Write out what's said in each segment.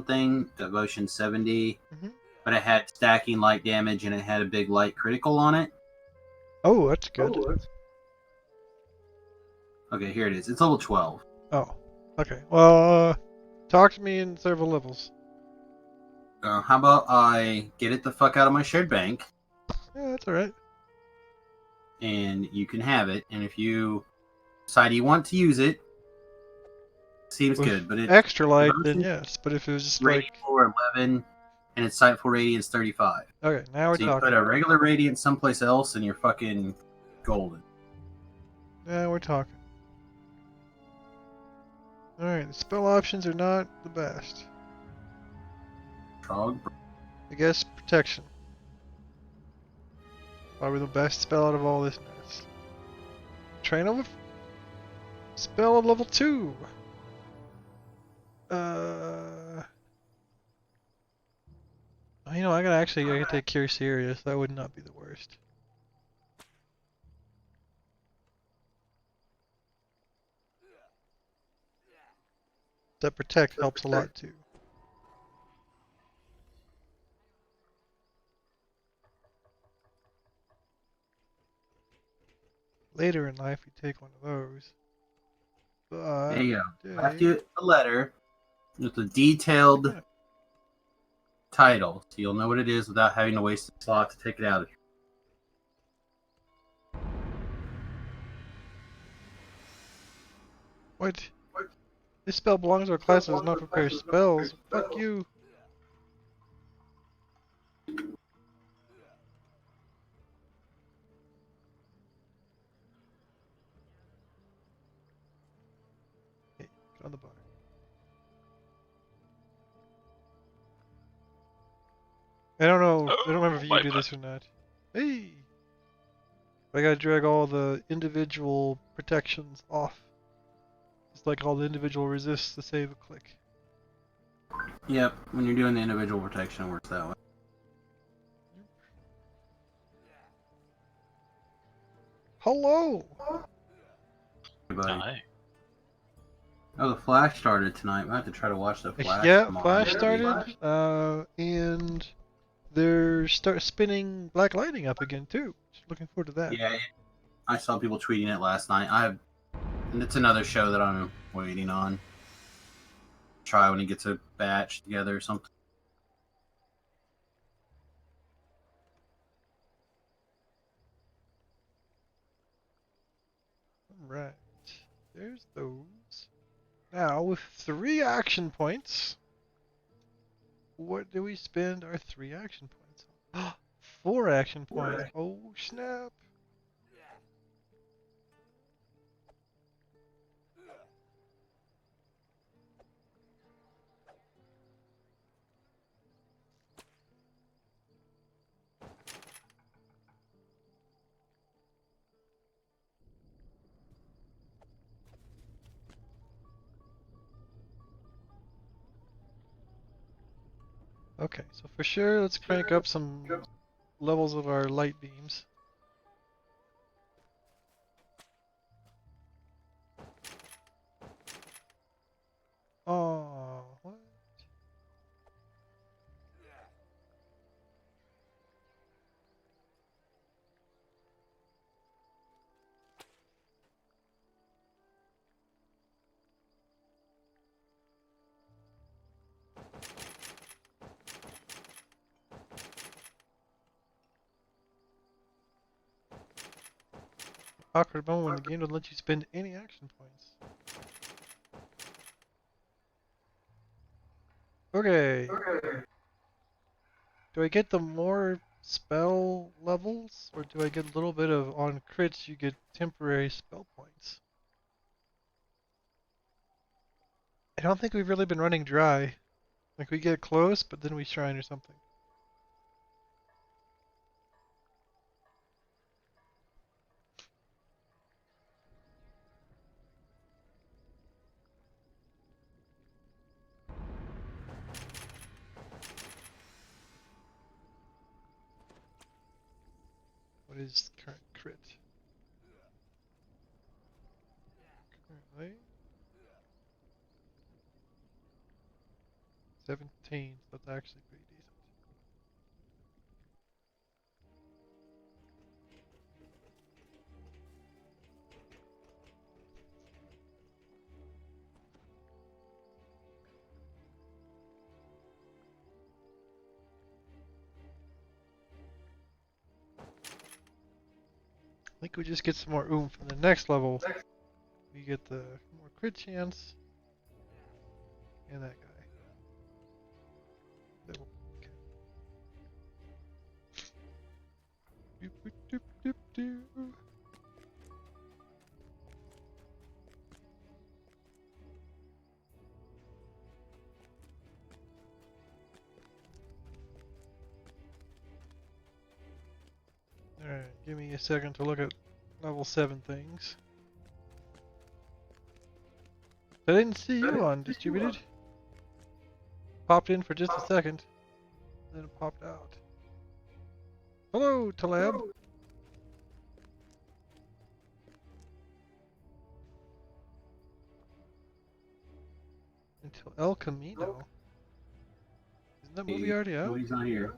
something, devotion 70, Mm-hmm. but it had stacking light damage and it had a big light critical on it. Oh, that's good. Okay, here it is. It's level 12. Oh, okay. Well, talk to me in several levels. How about I get it the fuck out of my shared bank, Yeah, that's all right. and you can have it. And if you decide you want to use it, seems With good. But it's extra light, then devotion yes. But if it was just rating like, for 11, and its Sightful Radiance 35. okay, now we're So you talking. put a regular Radiance someplace else, and you're fucking golden. Now we're talking. All right, the spell options are not the best. Trogbril. I guess protection. Probably the best spell out of all this mess. Train of spell of level 2. You know, I gotta take Cure serious. That would not be the worst. That protect helps a lot too. Later in life, you take one of those. But There you go. today, Left you a letter with a detailed title, so you'll know what it is without having to waste a slot to take it out of here. What? This spell belongs to a class that does not prepare spells. Fuck you. Hey, get on the bar. I don't know. I don't remember if you do this or not. Hey! I gotta drag all the individual protections off. It's like all the individual resists to save a click. Yep, when you're doing the individual protection, it works that way. Hello! Hey, buddy. Hi. Oh, the Flash started tonight. I have to try to watch the Flash Yeah, tomorrow. Flash started, and they're spinning Black Lightning up again too. Looking forward to that. Yeah, I saw people tweeting it last night. And it's another show that I'm waiting on. Try when he gets a batch together or something. Right. There's those. Now, with 3 action points, what do we spend our 3 action points on? 4 action points. Oh, snap. Okay, so for sure, let's crank up some levels of our light beams. Oh, what? Awkward moment when the game doesn't let you spend any action points. Okay. Do I get the more spell levels, or do I get a little bit of, on crits you get temporary spell points? I don't think we've really been running dry. Like, we get close, but then we shrine or something. What is current crit? Currently 17, so that's actually pretty decent. I think we just get some more oomph in the next level. We get the more crit chance. And that guy. Okay. Doop, doop, doop, doop, doop. Alright, give me a second to look at level 7 things. I didn't see you on distributed. Popped in for just a second, then it popped out. Hello, Taleb. Until El Camino. Isn't that movie already out? He's not here.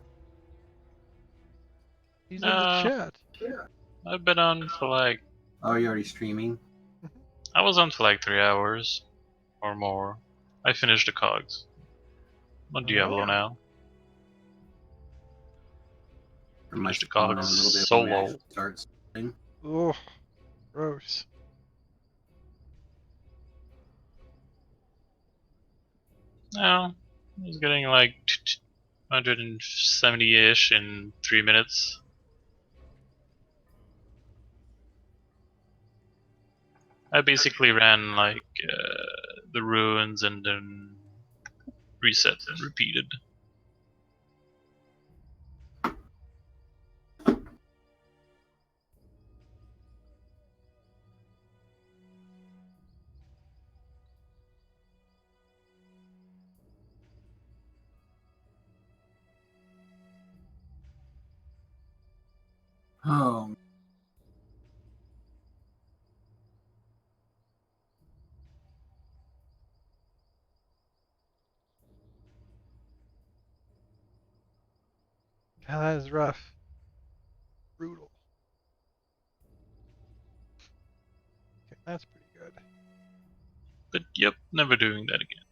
He's in the chat. I've been on for like... Oh, you're already streaming? I was on for like 3 hours. Or more. I finished the cogs. I'm on Diablo now. Or my Finished the phone a cogs little bit solo. when we actually start streaming. Ugh. Gross. No. I was getting like 170-ish in 3 minutes. I basically ran like the ruins and then reset and repeated. Oh, God, that is rough. Brutal. Okay, that's pretty good. But yep, never doing that again.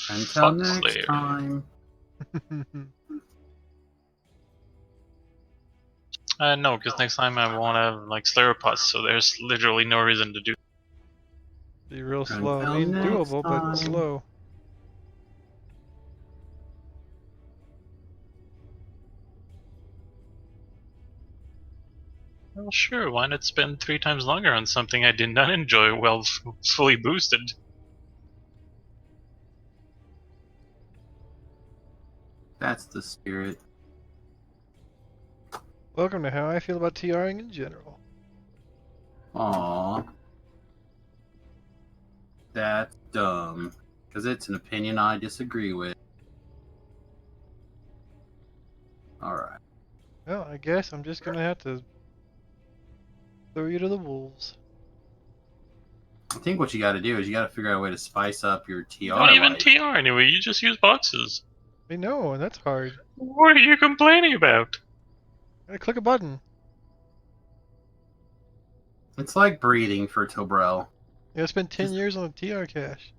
until Fuck next Slayer. time. No, because next time I won't have like Slayer pots, so there's literally no reason to do. Be real slow. I Until mean, next doable, but time. slow. Well, sure, why not spend 3 times longer on something I did not enjoy while fully boosted? That's the spirit. Welcome to how I feel about TRing in general. Aww. That's dumb. Because it's an opinion I disagree with. Alright. Well, I guess I'm just gonna have to throw you to the wolves. I think what you gotta do is you gotta figure out a way to spice up your TR You don't even life. TR anyway, you just use boxes. I know, and that's hard. What are you complaining about? Gotta click a button. It's like breathing for Trogbril. You gotta spend 10 Just- years on the TR cache.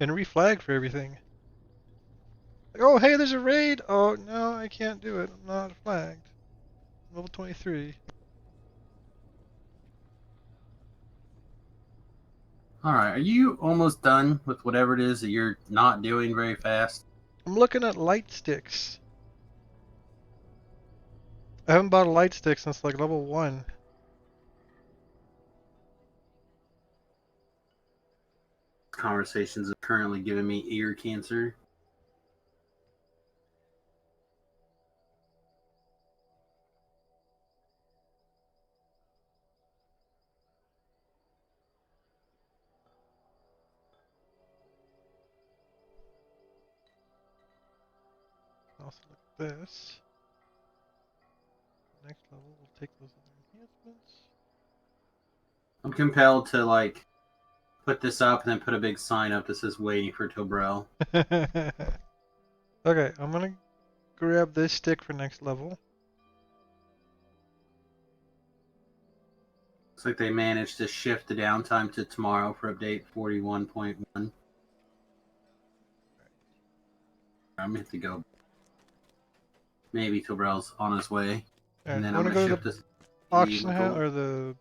And reflag for everything. Like, oh, hey, there's a raid! Oh, no, I can't do it. I'm not flagged. Level 23. Alright, are you almost done with whatever it is that you're not doing very fast? I'm looking at light sticks. I haven't bought a light stick since like level 1. Conversations are currently giving me ear cancer. Also look at this. Next level, we'll take those other enhancements. I'm compelled to like put this up and then put a big sign up that says "Waiting for Trogbril." Okay, I'm gonna grab this stick for next level. Looks like they managed to shift the downtime to tomorrow for update 41.1. I'm gonna have to go. Maybe Trogbril's on his way, and Alright, then I I'm wanna gonna go to ship the this. auction house or the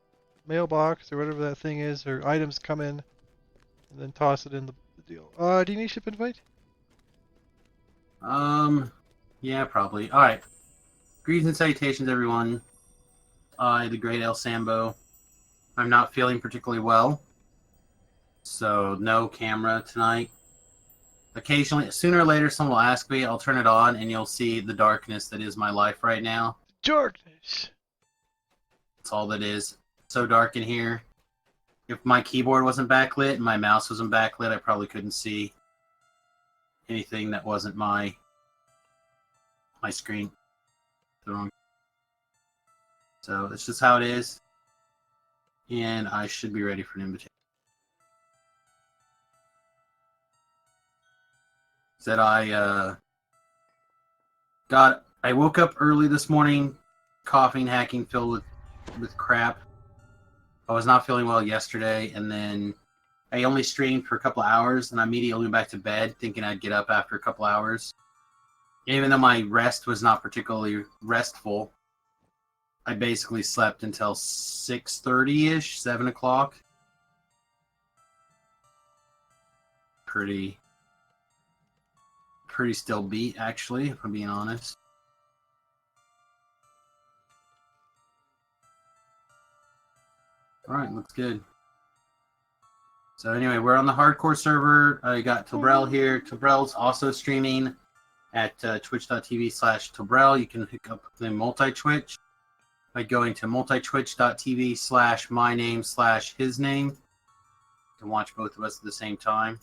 mailbox or whatever that thing is, or items come in, and then toss it in the deal. Do you need ship invite? Yeah, probably. All right. Greetings and salutations, everyone. I, the great El Sambo. I'm not feeling particularly well, so no camera tonight. Occasionally, sooner or later, someone will ask me. I'll turn it on, and you'll see the darkness that is my life right now. Darkness! That's all that is. So dark in here. If my keyboard wasn't backlit and my mouse wasn't backlit, I probably couldn't see anything that wasn't my screen. So it's just how it is. And I should be ready for an invitation. Said I woke up early this morning, coughing, hacking, filled with crap. I was not feeling well yesterday, and then I only streamed for a couple of hours, and I immediately went back to bed, thinking I'd get up after a couple hours. Even though my rest was not particularly restful, I basically slept until 6:30-ish, 7 o'clock. Pretty still beat, actually, if I'm being honest. Alright, looks good. So anyway, we're on the hardcore server. I got Trogbril here. Trogbril's also streaming at twitch.tv/Trogbril. You can pick up the multi-twitch by going to multitwitch.tv/my name/his name. You can watch both of us at the same time.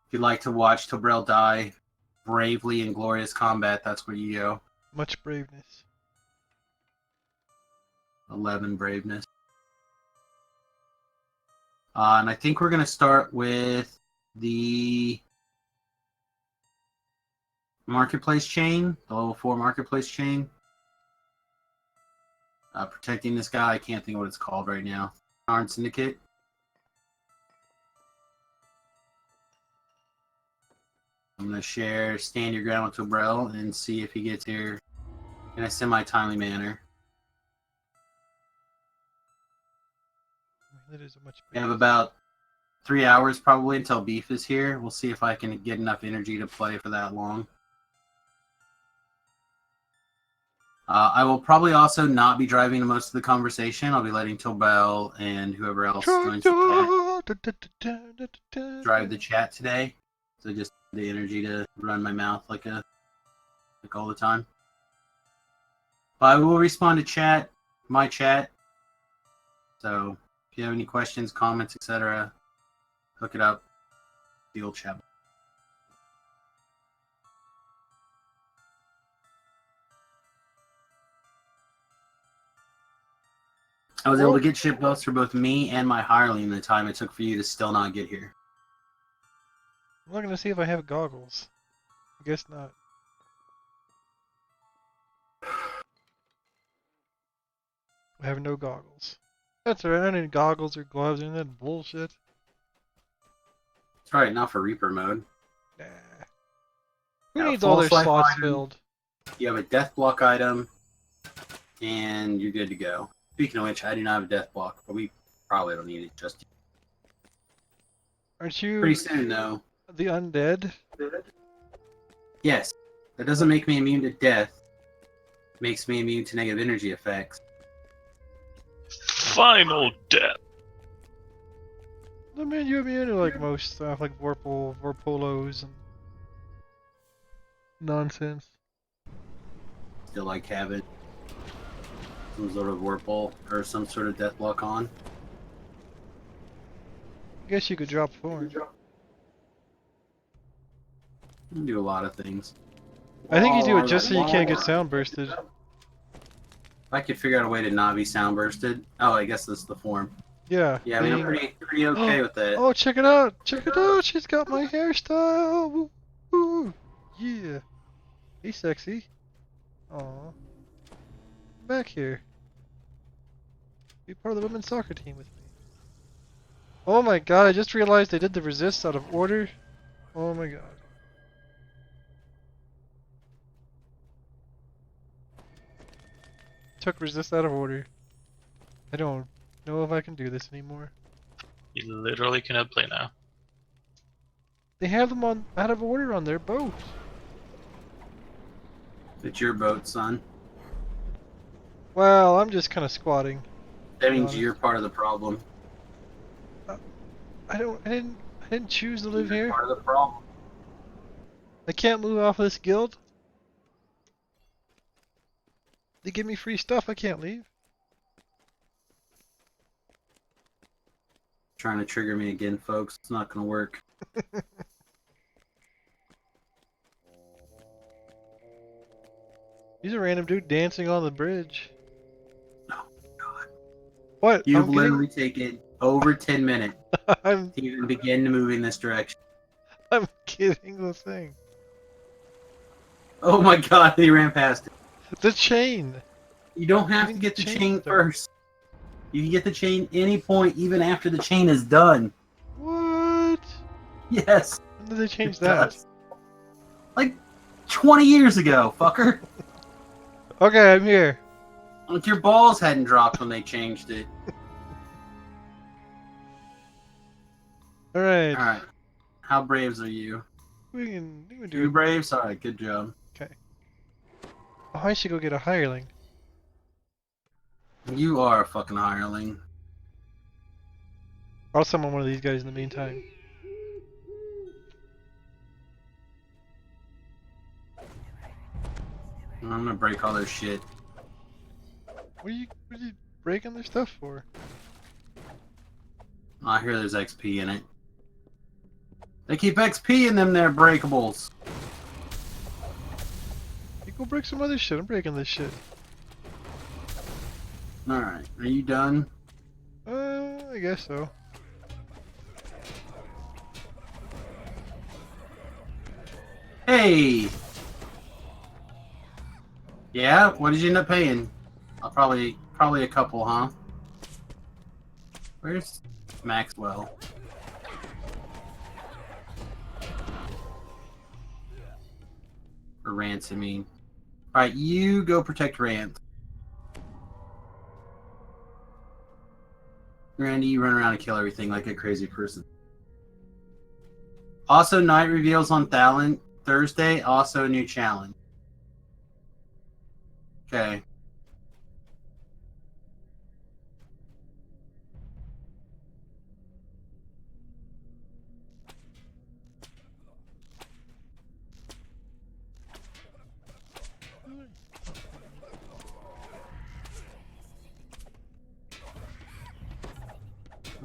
If you'd like to watch Trogbril die bravely in glorious combat, that's where you go. Much braveness. 11 braveness. And I think we're going to start with the marketplace chain, the level 4 marketplace chain. Protecting this guy, I can't think of what it's called right now. Armed Syndicate. I'm going to share Stand Your Ground with Trogbril and see if he gets here in a semi-timely manner. That is a much We have about 3 hours probably until Beef is here. We'll see if I can get enough energy to play for that long. I will probably also not be driving most of the conversation. I'll be letting Trogbril and whoever else joins the chat drive the chat today. So just the energy to run my mouth like all the time. But I will respond to chat, my chat. So if you have any questions, comments, etc., hook it up. The old chat. I was able to get ship buffs for both me and my hireling in the time it took for you to still not get here. I'm looking to see if I have goggles. I guess not. I have no goggles. That's alright, I don't need goggles or gloves or that bullshit. That's right, not for Reaper mode. Nah. Who Yeah, needs all their false life slots item. filled? You have a death block item, and you're good to go. Speaking of which, I do not have a death block, but we probably don't need it just yet. Aren't you Pretty soon, though. the undead? Yes. That doesn't make me immune to death. It makes me immune to negative energy effects. Final death. I mean, you're immune to like most stuff, like Vorpolos and nonsense. Still like having some sort of Whirlpool or some sort of death block on. I guess you could drop Thorn. You can do a lot of things. I think you do it just so you can't get sound bursted. I could figure out a way to not be sound bursted. Oh, I guess this is the form. Yeah. Yeah, I mean, I'm pretty okay with that. Oh, check it out! Check it out! She's got my hairstyle! Woo, woo. Yeah. Hey, sexy. Aw. Back here. Be part of the women's soccer team with me. Oh my god, I just realized they did the resist out of order. Oh my god. Took resist out of order. I don't know if I can do this anymore. You literally cannot play now. They have them on out of order on their boat. It's your boat, son. Well, I'm just kind of squatting. That means you're part of the problem. I didn't choose to live You're here. part of the problem. I can't move off of this guild. They give me free stuff, I can't leave. Trying to trigger me again, folks. It's not gonna work. He's a random dude dancing on the bridge. Oh god. What? You've literally taken over 10 minutes I'm to even begin to move in this direction. I'm getting the thing. Oh my god, he ran past it. The chain. You don't have to get the chain first. You can get the chain any point, even after the chain is done. What? Yes. When did they change it that? does. Like 20 years ago, fucker. Okay, I'm here. Like your balls hadn't dropped when they changed it. Alright. Alright. How braves are you? We can do Two it. braves? Alright, good job. Okay. Oh, I should go get a hireling. You are a fucking hireling. I'll summon one of these guys in the meantime. I'm gonna break all their shit. What are you breaking their stuff for? I hear there's XP in it. They keep XP in them there breakables. You go break some other shit. I'm breaking this shit. Alright, are you done? I guess so. Hey! Yeah, what did you end up paying? Probably a couple, huh? Where's Maxwell? Or Rance, I mean. Alright, you go protect Rance. Randy, you run around and kill everything like a crazy person. Also, night reveals on Thalen Thursday. Also, a new challenge. Okay.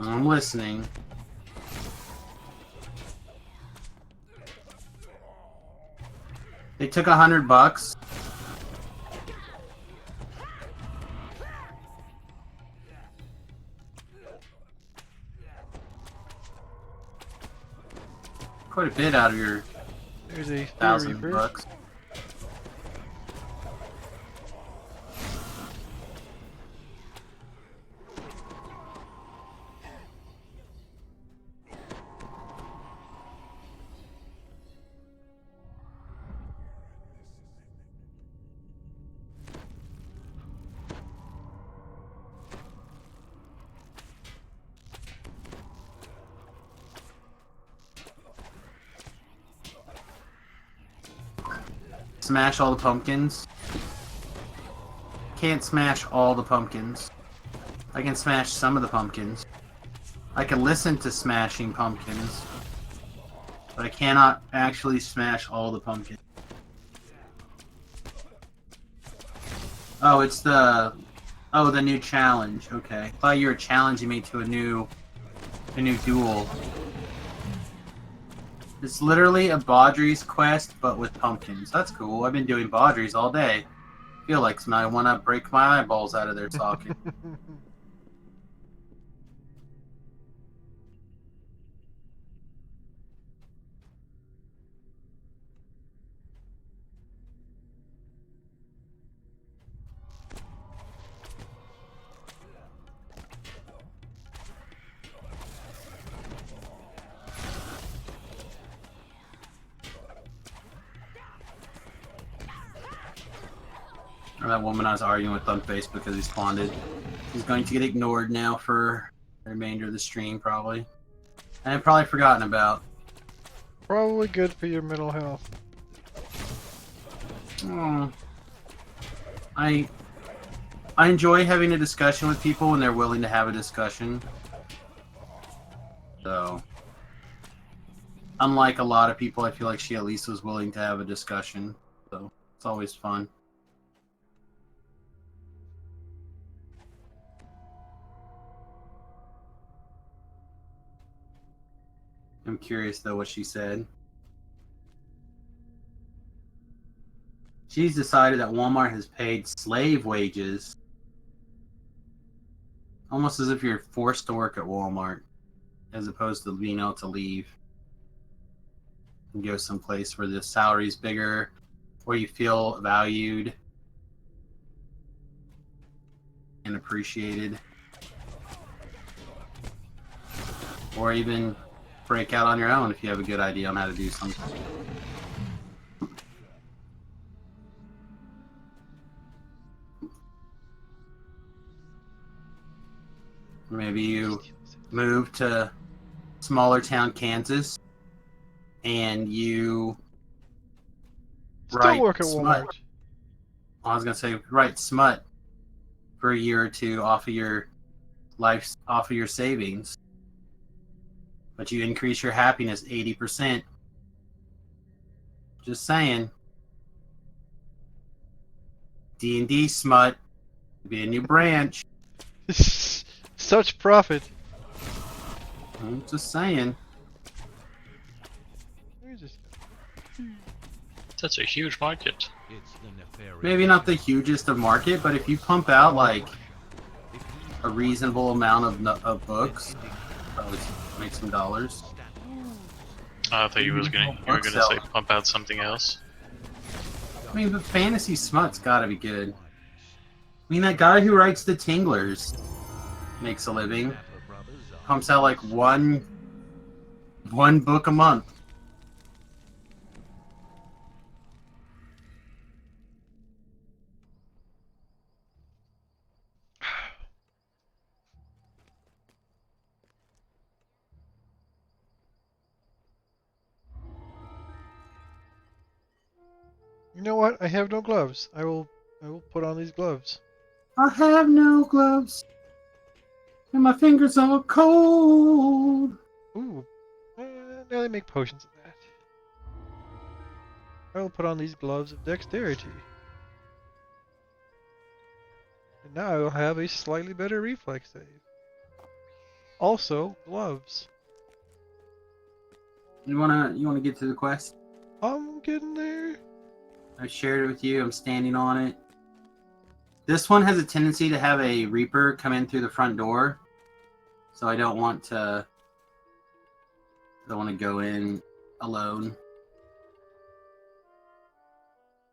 I'm listening. They took $100. Quite a bit out of your There's a $1,000. Smash all the pumpkins. Can't smash all the pumpkins. I can smash some of the pumpkins. I can listen to smashing pumpkins. But I cannot actually smash all the pumpkins. Oh, it's the... Oh, the new challenge. Okay. I thought you were challenging me to a new duel. It's literally a Baudry's quest, but with pumpkins. That's cool. I've been doing Baudry's all day. feel like tonight I want to break my eyeballs out of their socket. Or that woman I was arguing with on Facebook because he spawned. He's going to get ignored now for the remainder of the stream, probably. And I've probably forgotten about. Probably good for your mental health. Oh. I enjoy having a discussion with people when they're willing to have a discussion. So, unlike a lot of people, I feel like she at least was willing to have a discussion. So, it's always fun. I'm curious, though, what she said. She's decided that Walmart has paid slave wages. Almost as if you're forced to work at Walmart, as opposed to being able to leave and go someplace where the salary's bigger, where you feel valued and appreciated. Or even break out on your own if you have a good idea on how to do something. Maybe you move to smaller town Kansas and you Still work at Walmart. I was gonna say write smut for a year or two off of your life, off of your savings, but you increase your happiness 80%. Just saying. D&D smut be a new branch. Such profit. I'm just saying. That's a huge market. Maybe not the hugest of market, but if you pump out like a reasonable amount of books, probably make some dollars. I thought you were gonna say pump out something else. I mean, but fantasy smut's gotta be good. I mean, that guy who writes the Tinglers makes a living. Pumps out like one book a month. You know what? I have no gloves. I will put on these gloves. I have no gloves, and my fingers are cold. Ooh. Now they make potions of that. I will put on these gloves of dexterity. And now I will have a slightly better reflex save. Also, gloves. You wanna get to the quest? I'm getting there. I shared it with you. I'm standing on it. This one has a tendency to have a Reaper come in through the front door, so I don't want to go in alone.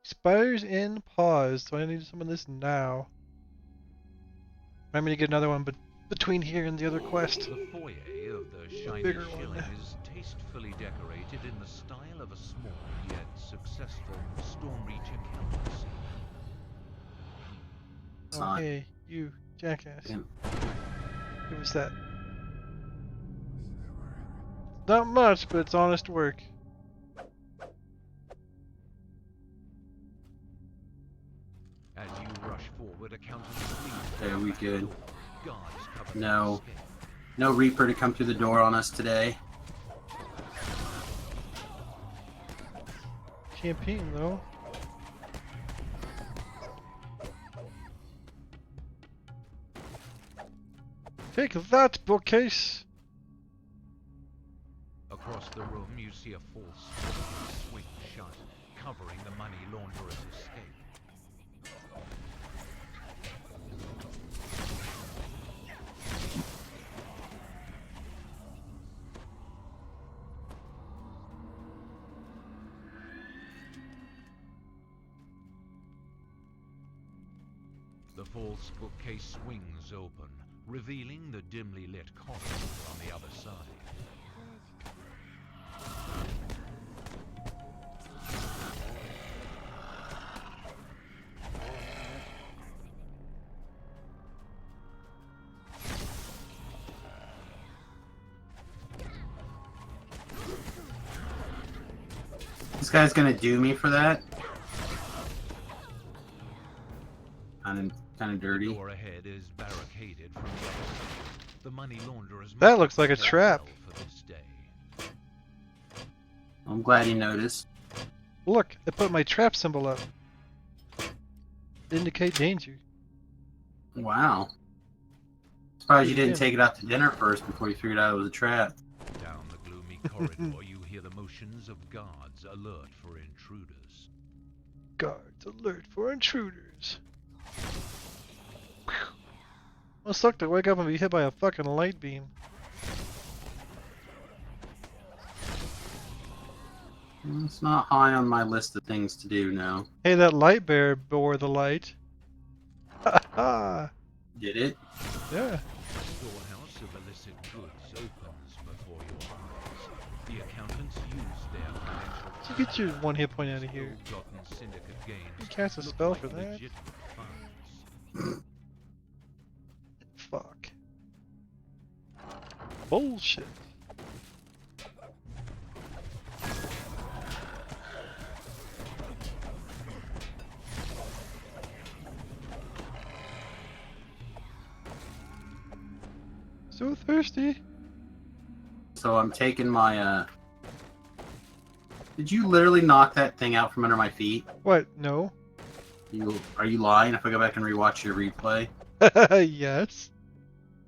Spiders in pause. So I need some of this now. I'm gonna get another one, but between here and the other quest. The foyer of the shiny shilling is tastefully decorated in the style of a small yet successful Stormreach accountancy. Oh, hey, you jackass. Yeah. Give us that. Not much, but it's honest work. As you rush forward, accountants Okay, we good. guards cover No Reaper to come through the door on us today. Campaign though. Take that, bookcase! Across the room, you see a false swing shut, covering the money launderer's escape. The false bookcase swings open, revealing the dimly lit corridor on the other side. This guy's gonna do me for that. Kind of The dirty. door ahead is barricaded from the outside. The money launderers That looks like a must have trap. well for this day. I'm glad you noticed. Look, I put my trap symbol up. Indicate danger. Wow. Surprised you didn't Yeah. take it out to dinner first before you figured out it was a trap. Down the gloomy corridor, you hear the motions of guards alert for intruders. Guards alert for intruders. Must suck to wake up and be hit by a fucking light beam. It's not high on my list of things to do now. Hey, that light bearer bore the light. Ha ha! Did it? Yeah. Storehouse of illicit goods opens before your eyes. The accountants use their financial You get your one hit point out of here. ill-gotten syndicate gains. You cast a look spell like for that? legitimate funds. Fuck. Bullshit. So thirsty. So I'm taking my, Did you literally knock that thing out from under my feet? What? No. Are you lying if I go back and rewatch your replay? Yes.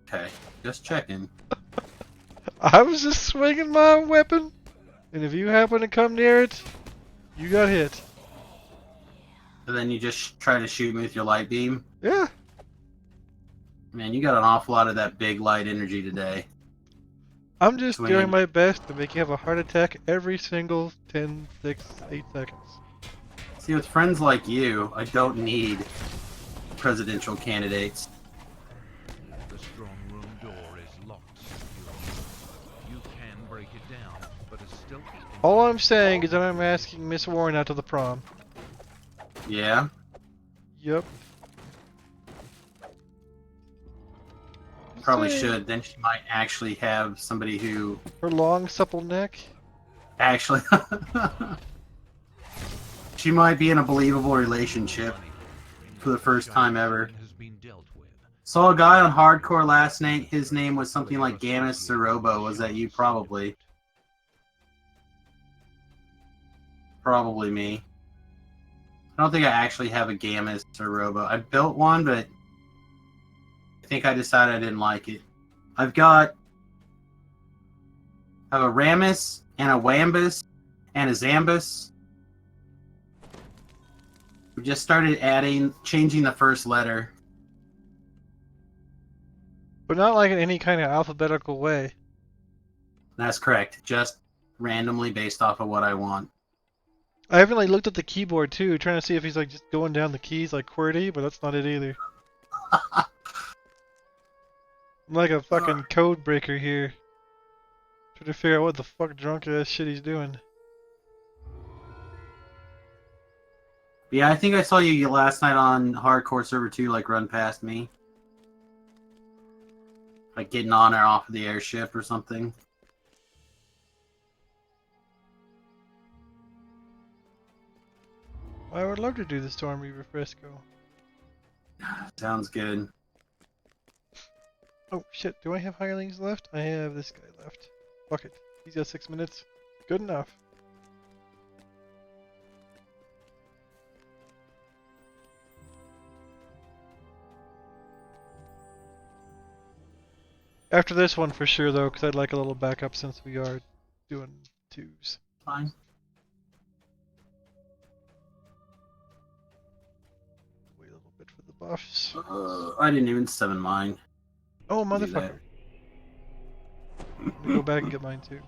Okay, just checking. I was just swinging my weapon, and if you happen to come near it, you got hit. And then you just try to shoot me with your light beam? Yeah. Man, you got an awful lot of that big light energy today. I'm just Swing. doing my best to make you have a heart attack every single 10, 6, 8 seconds. See, with friends like you, I don't need presidential candidates. The strong room door is locked securely. You can break it down, but a stealthy All I'm saying is that I'm asking Miss Warren out to the prom. Yeah? Yep. Probably Saying. should. Then she might actually have somebody who Her long, supple neck. actually... She might be in a believable relationship for the first time ever. has been dealt with. Saw a guy on Hardcore last night. His name was something like Gamus Sorobo. Was that you? Probably. Probably me. I don't think I actually have a Gamus Sorobo. I built one, but I think I decided I didn't like it. I have a Ramus and a Wambus and a Zambus. We just started changing the first letter. But not like in any kind of alphabetical way. That's correct. Just randomly based off of what I want. I haven't like looked at the keyboard too, trying to see if he's like just going down the keys like QWERTY, but that's not it either. I'm like a fucking code breaker here. Trying to figure out what the fuck drunk ass shit he's doing. Yeah, I think I saw you last night on Hardcore Server 2, like, run past me. Like, getting on or off of the airship or something. I would love to do the Storm Reaver Fresco. Sounds good. Oh shit, do I have hirelings left? I have this guy left. Fuck it. He's got 6 minutes. Good enough. After this one for sure though, because I'd like a little backup since we are doing twos. Fine. Wait a little bit for the buffs. I didn't even summon mine. Oh Do that. motherfucker. I'm gonna go back and get mine too.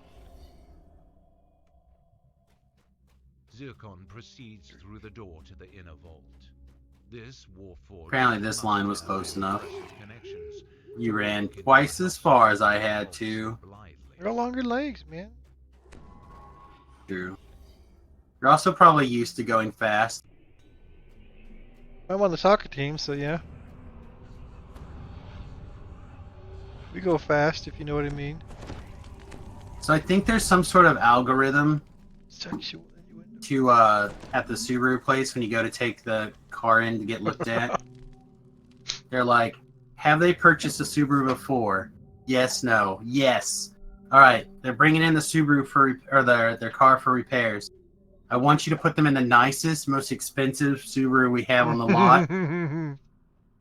Zircon proceeds through the door to the inner vault. This Warforged Apparently this must line was have close enough. impressive connections. You ran twice as far as I had to. I got longer legs, man. True. You're also probably used to going fast. I'm on the soccer team, so yeah. We go fast, if you know what I mean. So I think there's some sort of algorithm Sexual innuendo. to at the Subaru place when you go to take the car in to get looked at. They're like, have they purchased a Subaru before? Yes, no, yes. All right, they're bringing in the Subaru or their car for repairs. I want you to put them in the nicest, most expensive Subaru we have on the lot.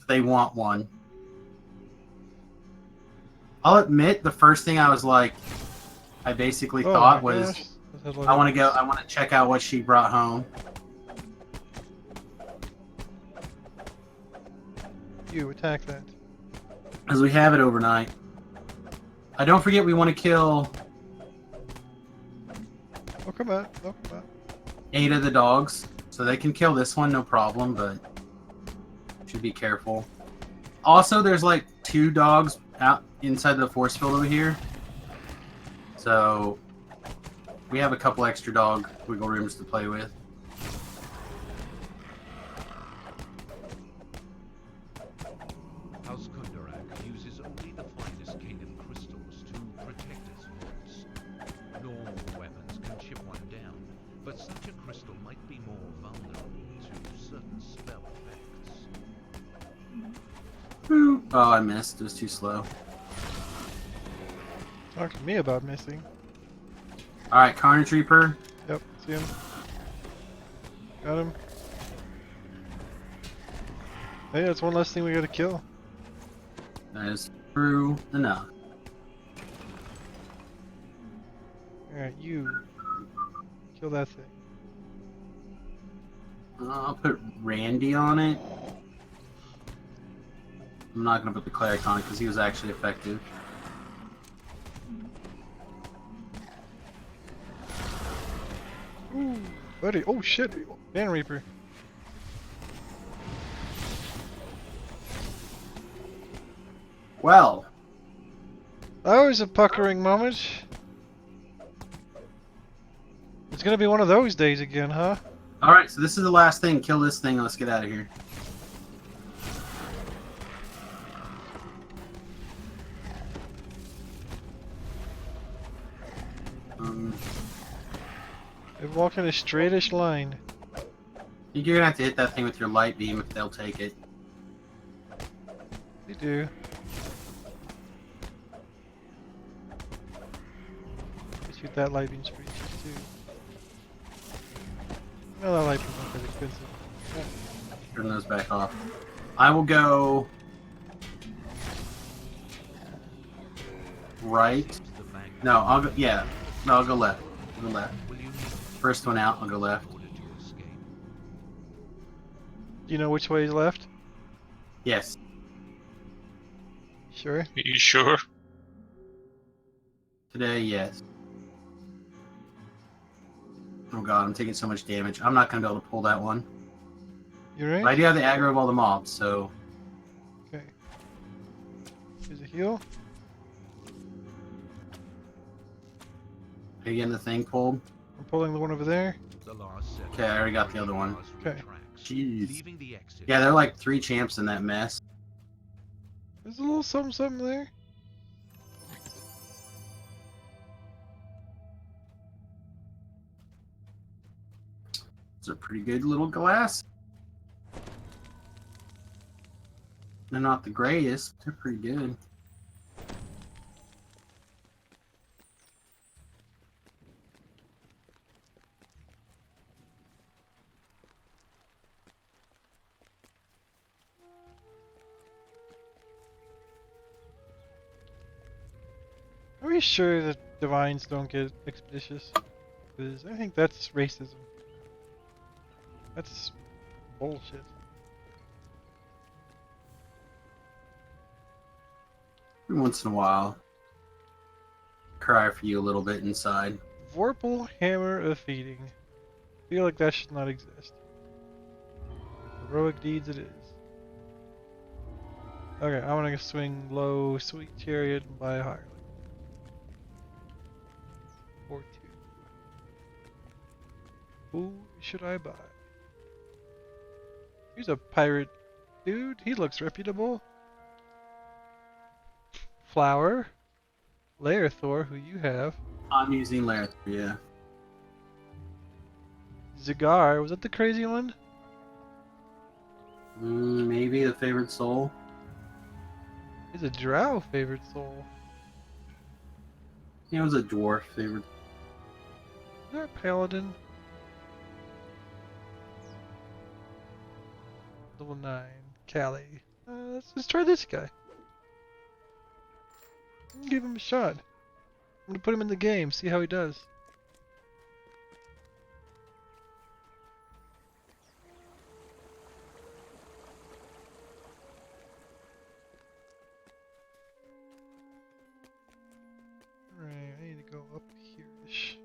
If they want one. I'll admit, the first thing I was like, I basically Oh thought my was, gosh. I want to check out what she brought home. You attack that. Because we have it overnight. Don't forget we want to kill Oh, come on. Oh, come on. 8 of the dogs. So they can kill this one, no problem, but should be careful. Also, there's like 2 dogs out inside the force field over here. So we have a couple extra dog wiggle rooms to play with. House Kundarak uses only the finest kingdom crystals to protect its vaults. Normal weapons can chip one down, but such a crystal might be more vulnerable to certain spell effects. Oh, I missed. It was too slow. Talk to me about missing. Alright, Carnage Reaper. Yep, see him. Got him. Hey, that's one less thing we gotta kill. That is true enough. Alright, you. Kill that thing. I'll put Randy on it. I'm not going to put the Cleric on it because he was actually effective. Ooh, buddy. Oh shit. Dan Reaper. Well, That was a puckering moment. It's gonna be one of those days again, huh? alright, so this is the last thing. Kill this thing and let's get out of here. They walk in a straightish line. I think you're going to have to hit that thing with your light beam if they'll take it. They do. Shoot that light beam's pretty cheap too. No, that light beam's not that expensive. Yeah. Turn those back off. I will go right. No, I'll go. Yeah, no, I'll go left. I'll go left. First one out, I'll go left. Do you know which way is left? Yes. Sure. Are you sure? Today, yes. Oh god, I'm taking so much damage. I'm not gonna be able to pull that one. You But I right? do have the aggro of all the mobs, so Okay. Here's a heal. are you getting the thing pulled? I'm pulling the one over there. Okay, I already got the other one. Okay. Jeez. Yeah, they're like 3 champs in that mess. There's a little something something there. It's a pretty good little glass. They're not the greatest, they're pretty good. Are we sure that divines don't get expeditious? Because I think that's racism. That's bullshit. Every once in a while, cry for you a little bit inside. Vorpal Hammer of Feeding. Feel like that should not exist. Heroic deeds it is. Okay, I'm gonna swing low, sweet chariot, and buy a hireling. Or 2. Who should I buy? He's a pirate dude. He looks reputable. Flower. Thor, who you have. I'm using Lair, yeah. Zagar, was that the crazy one? Maybe the favorite soul. He's a drow favorite soul. He was a dwarf favorite. Is there a paladin? Level 9. Callie. Let's try this guy. Give him a shot. I'm gonna put him in the game, see how he does. Alright, I need to go up here-ish.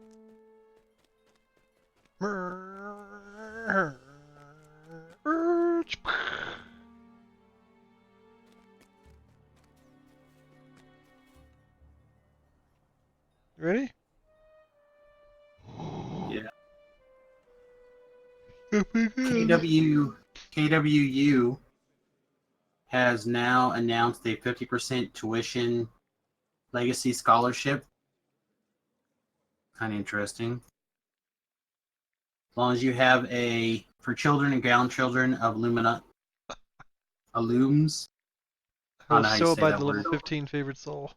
Ready? Yeah. KW. KWU has now announced a 50% tuition legacy scholarship. Kind of interesting. As long as you have for children and grandchildren of Illums. I don't know how you So say by that the level word. 15 favorite soul.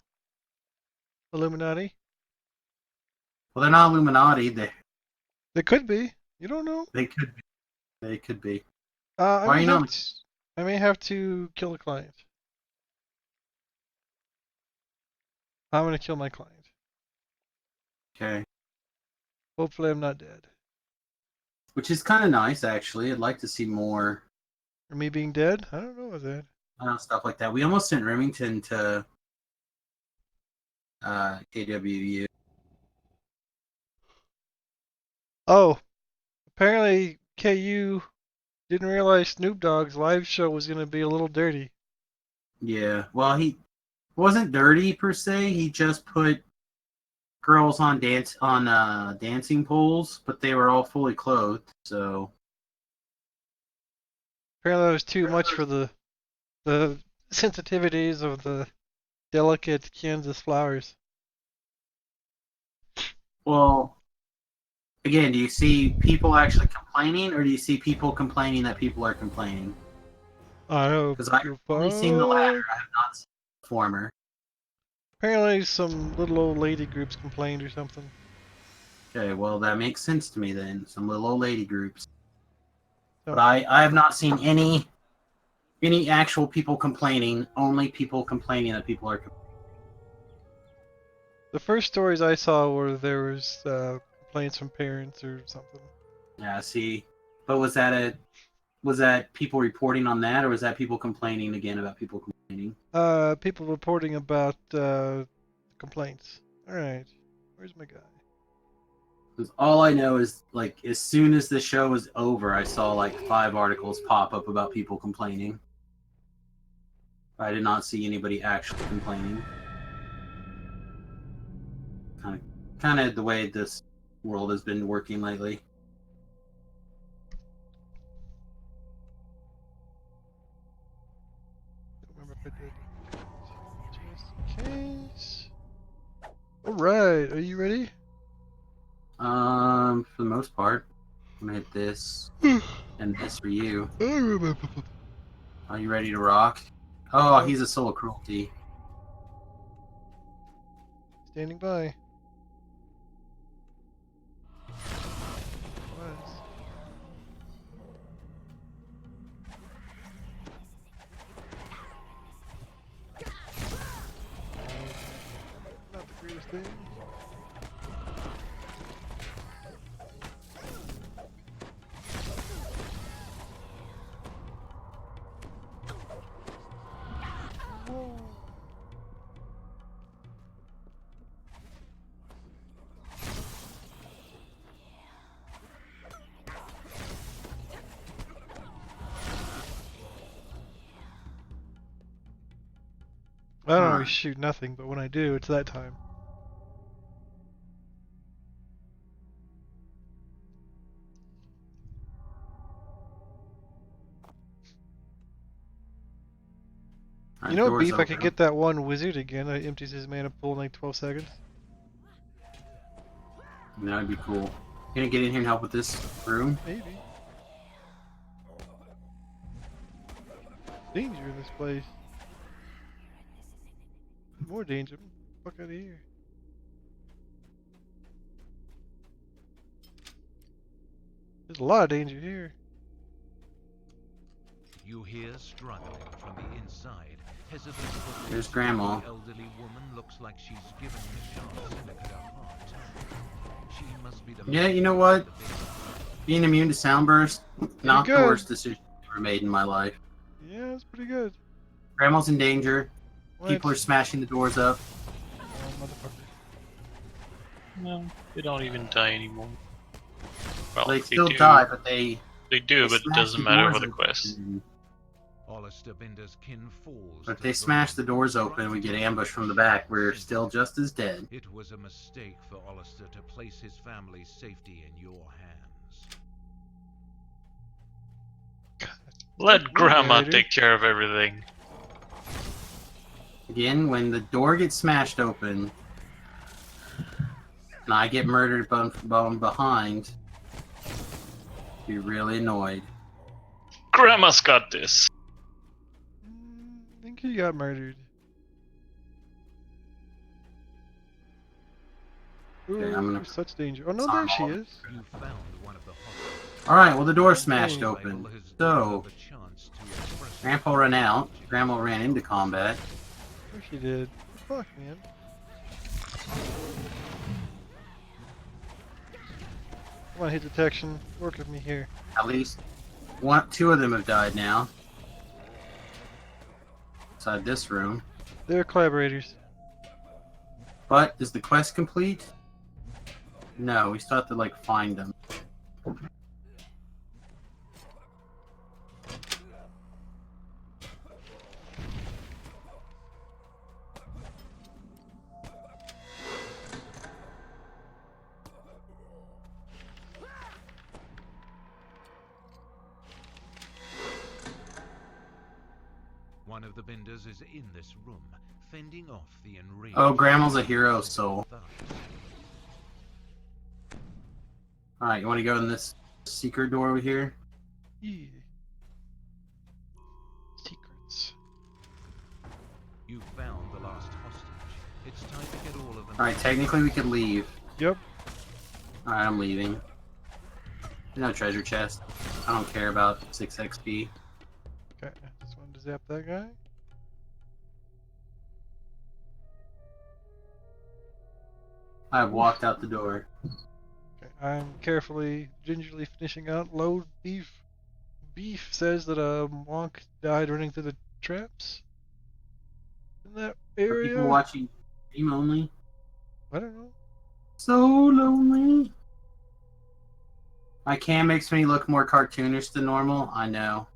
Illuminati? Well, they're not Illuminati. They could be. You don't know. They could be. They could be. I Why may you have not? to, I may have to kill a client. I'm gonna kill my client. Okay. Hopefully I'm not dead. Which is kind of nice, actually. I'd like to see more Or me being dead? I don't know about that. stuff like that. We almost sent Remington to KWU. Oh, apparently KU didn't realize Snoop Dogg's live show was gonna be a little dirty. Yeah. Well, he wasn't dirty per se. He just put girls on dancing poles, but they were all fully clothed. So Apparently that was too much for the sensitivities of the delicate Kansas flowers. well, again, do you see people actually complaining, or do you see people complaining that people are complaining? I hope Because I've you only seen the latter. fuck. I have not seen the former. Apparently some little old lady groups complained or something. Okay, well, that makes sense to me then. Some little old lady groups. So, But I have not seen any actual people complaining. Only people complaining that people are complaining. the first stories I saw were there was complaints from parents or something. Yeah, see. But was that people reporting on that, or was that people complaining again about people complaining? People reporting about complaints. Alright, where's my guy? Because all I know is, like, as soon as the show was over, I saw like 5 articles pop up about people complaining. I did not see anybody actually complaining. Kind of the way this world has been working lately. Don't remember if I did. Just in case. Alright, are you ready? For the most part, I'm gonna hit this and this for you. Are you ready to rock? Oh, he's a soul of cruelty. Standing by. Was. Not the greatest thing. Whoa. I don't Huh. always shoot nothing, but when I do, it's that time. Alright, You know, door's Beef, I could open. get that one wizard again. I empties his mana pool in like 12 seconds. That would be cool. Can I get in here and help with this room? Maybe. Danger in this place. More danger. Fuck out of here. There's a lot of danger here. You hear struggling from the inside. Hesitant footsteps. There's Grandma. The elderly woman looks like she's giving Michelle Syndicate a hard time. She must be the Yeah, you know what? Being immune to soundburst, not the good. worst decision I've ever made in my life. Yeah, that's pretty good. Grandma's in danger. What? People are smashing the doors up. Oh, motherfucker. No, they don't even die anymore. Well, They still do. die, but they Do, but it smash doesn't the matter doors for the open. quest. Hollister Binder's kin falls. But if to they the smash the ground, doors open and we get ambushed from the back, we're still just as dead. It was a mistake for Hollister to place his family's safety in your hands. Let Grandma Alrighty. take care of everything. Again, when the door gets smashed open and I get murdered from behind, be really annoyed. Grandma's got this. I think he got murdered. Ooh, Okay, I'm gonna such danger. Oh no, disarm there she all. is. You found one of the hostages. Alright, well the door smashed Hey. open. Has given So, her the chance to express Grandpa her ran out. apology. Grandma ran into combat. Oh, she did. Fuck, man. Come on, hit detection. Work with me here. At least two of them have died now. Inside this room. They're collaborators. But is the quest complete? No, we still have to like find them. One of the Binders is in this room, fending off the enraged. Oh, Grandma's a hero soul. Alright, you want to go in this secret door over here? Yeah. Secrets. You found the last hostage. It's time to get all of them. Alright, technically we could leave. Yep. Alright, I'm leaving. No treasure chest. I don't care about 6 XP. Okay. Just wanted to zap that guy. I have walked out the door. Okay. I'm carefully, gingerly finishing out load beef. Beef says that a monk died running through the traps in that Are people area. watching stream only? I don't know. So lonely. My cam makes me look more cartoonish than normal. I know.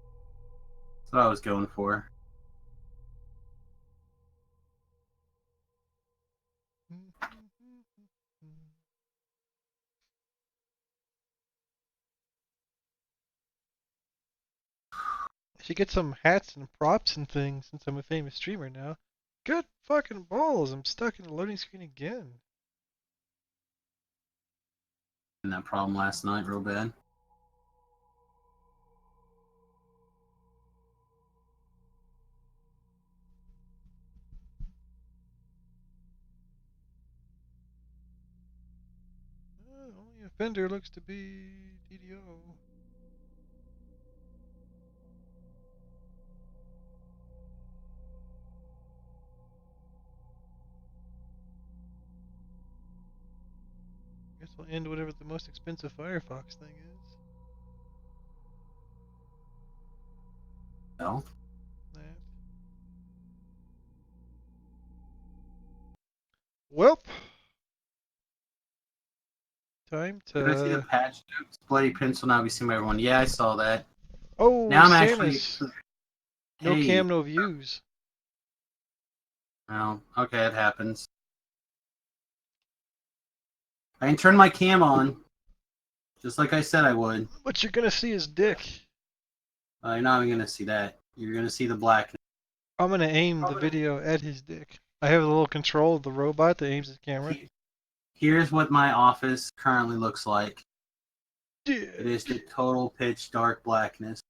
That's what I was going for. I should get some hats and props and things since I'm a famous streamer now. Good fucking balls, I'm stuck in the loading screen again. And that problem last night real bad. Only offender looks to be DDO. Guess we'll end whatever the most expensive Firefox thing is. No. That. Welp. Time Did I see the to. patch notes? Bloody pencil now be seen by everyone. Yeah, I saw that. Oh, Now I'm Samus. actually. No Hey, cam, no views. Well, okay, it happens. I can turn my cam on, just like I said I would. What you're gonna see is dick. You're not even gonna see that. You're gonna see the black. I'm gonna aim the video at his dick. I have a little control of the robot that aims his camera. Here's what my office currently looks like. Dick. It is the total pitch dark blackness.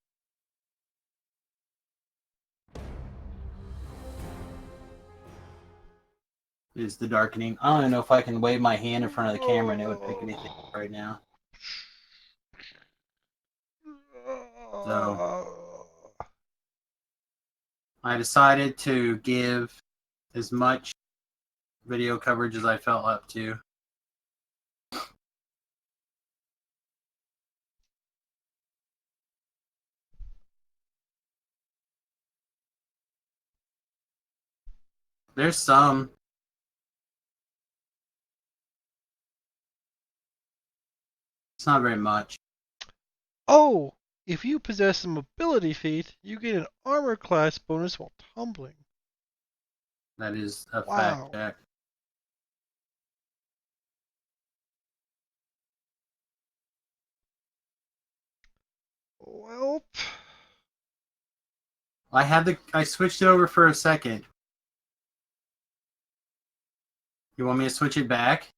Is the darkening. I don't even know if I can wave my hand in front of the camera and it would pick anything up right now. So I decided to give as much video coverage as I felt up to. There's some. It's not very much. Oh, if you possess a mobility feat, you get an armor class bonus while tumbling. That is a Wow. fact check. Well, I switched it over for a second. You want me to switch it back?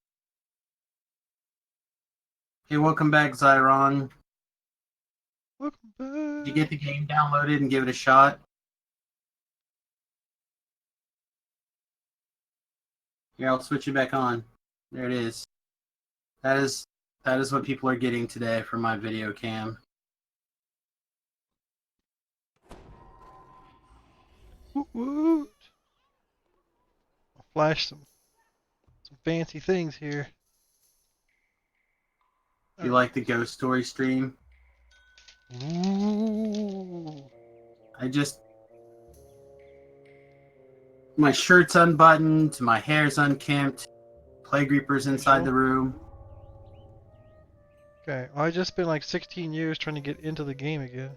Hey, welcome back, Zyron. welcome back. Did you get the game downloaded and give it a shot? Here, I'll switch it back on. There it is. That is what people are getting today from my video cam. Woot woot. I'll flash some fancy things here. You like the Ghost Story stream? Ooh. My shirt's unbuttoned, my hair's unkempt, Plague Reaper's inside Sure. the room. Okay, I just spent like 16 years trying to get into the game again.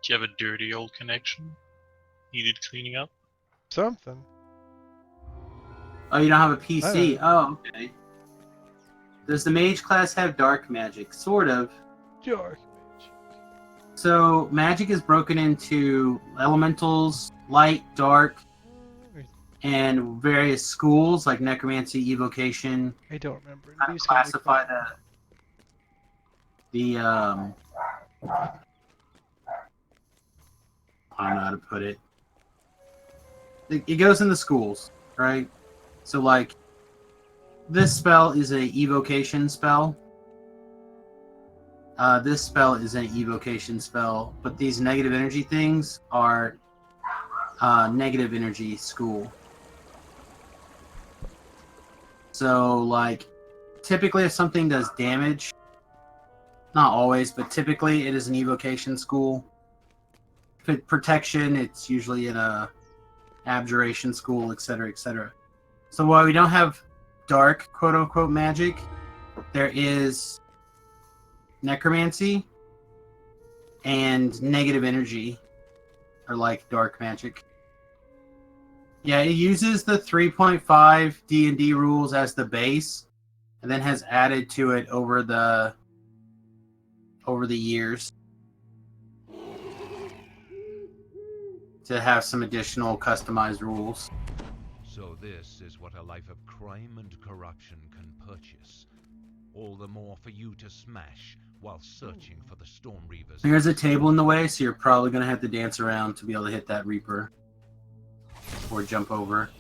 Do you have a dirty old connection? Needed cleaning up? Something. Oh, you don't have a PC? I Oh, okay. Does the mage class have dark magic? Sort of. Dark mage. So, magic is broken into elementals, light, dark, and various schools like necromancy, evocation. I don't remember. It Kind of used to be classify called- I don't know how to put it. It goes in the schools, right? So, like, this spell is a evocation spell. This spell is an evocation spell, but these negative energy things are negative energy school. So, like, typically if something does damage, not always, but typically it is an evocation school. If it's protection, it's usually in a abjuration school, etc., etc. So while we don't have dark, quote-unquote, magic, there is necromancy and negative energy are like dark magic. Yeah, it uses the 3.5 D&D rules as the base, and then has added to it over the years to have some additional customized rules. So this is what a life of crime and corruption can purchase. All the more for you to smash while searching for the Storm Reavers. There's a table in the way, so you're probably going to have to dance around to be able to hit that Reaper. Or jump over.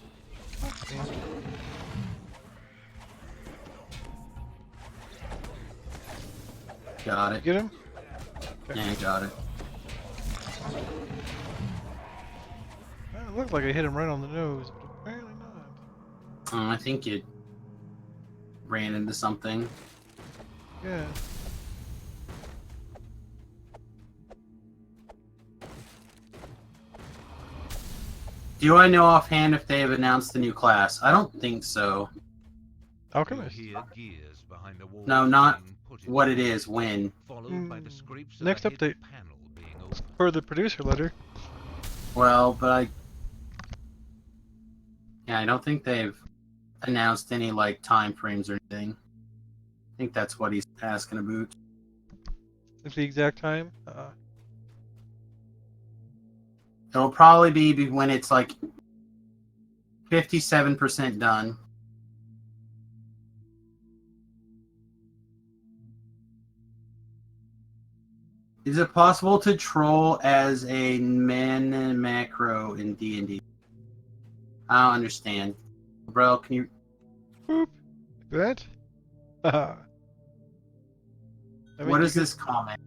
Got it. Get him? Yeah, got it. It looked like I hit him right on the nose, but apparently not. I think it ran into something. Yeah. Do I know offhand if they have announced the new class? I don't think so. Alchemist. You hear gears behind a wall No, not being put in what it place, is, when. followed by the scrapes of Next a hidden update. panel being over. For the producer letter. Well, but I don't think they've announced any like time frames or anything. I think that's what he's asking about. Is the exact time? It'll probably be when it's like 57% done. Is it possible to troll as a man macro in D&D? I don't understand. Bro, can you... Boop. Like that? I mean, what you is could- this comment?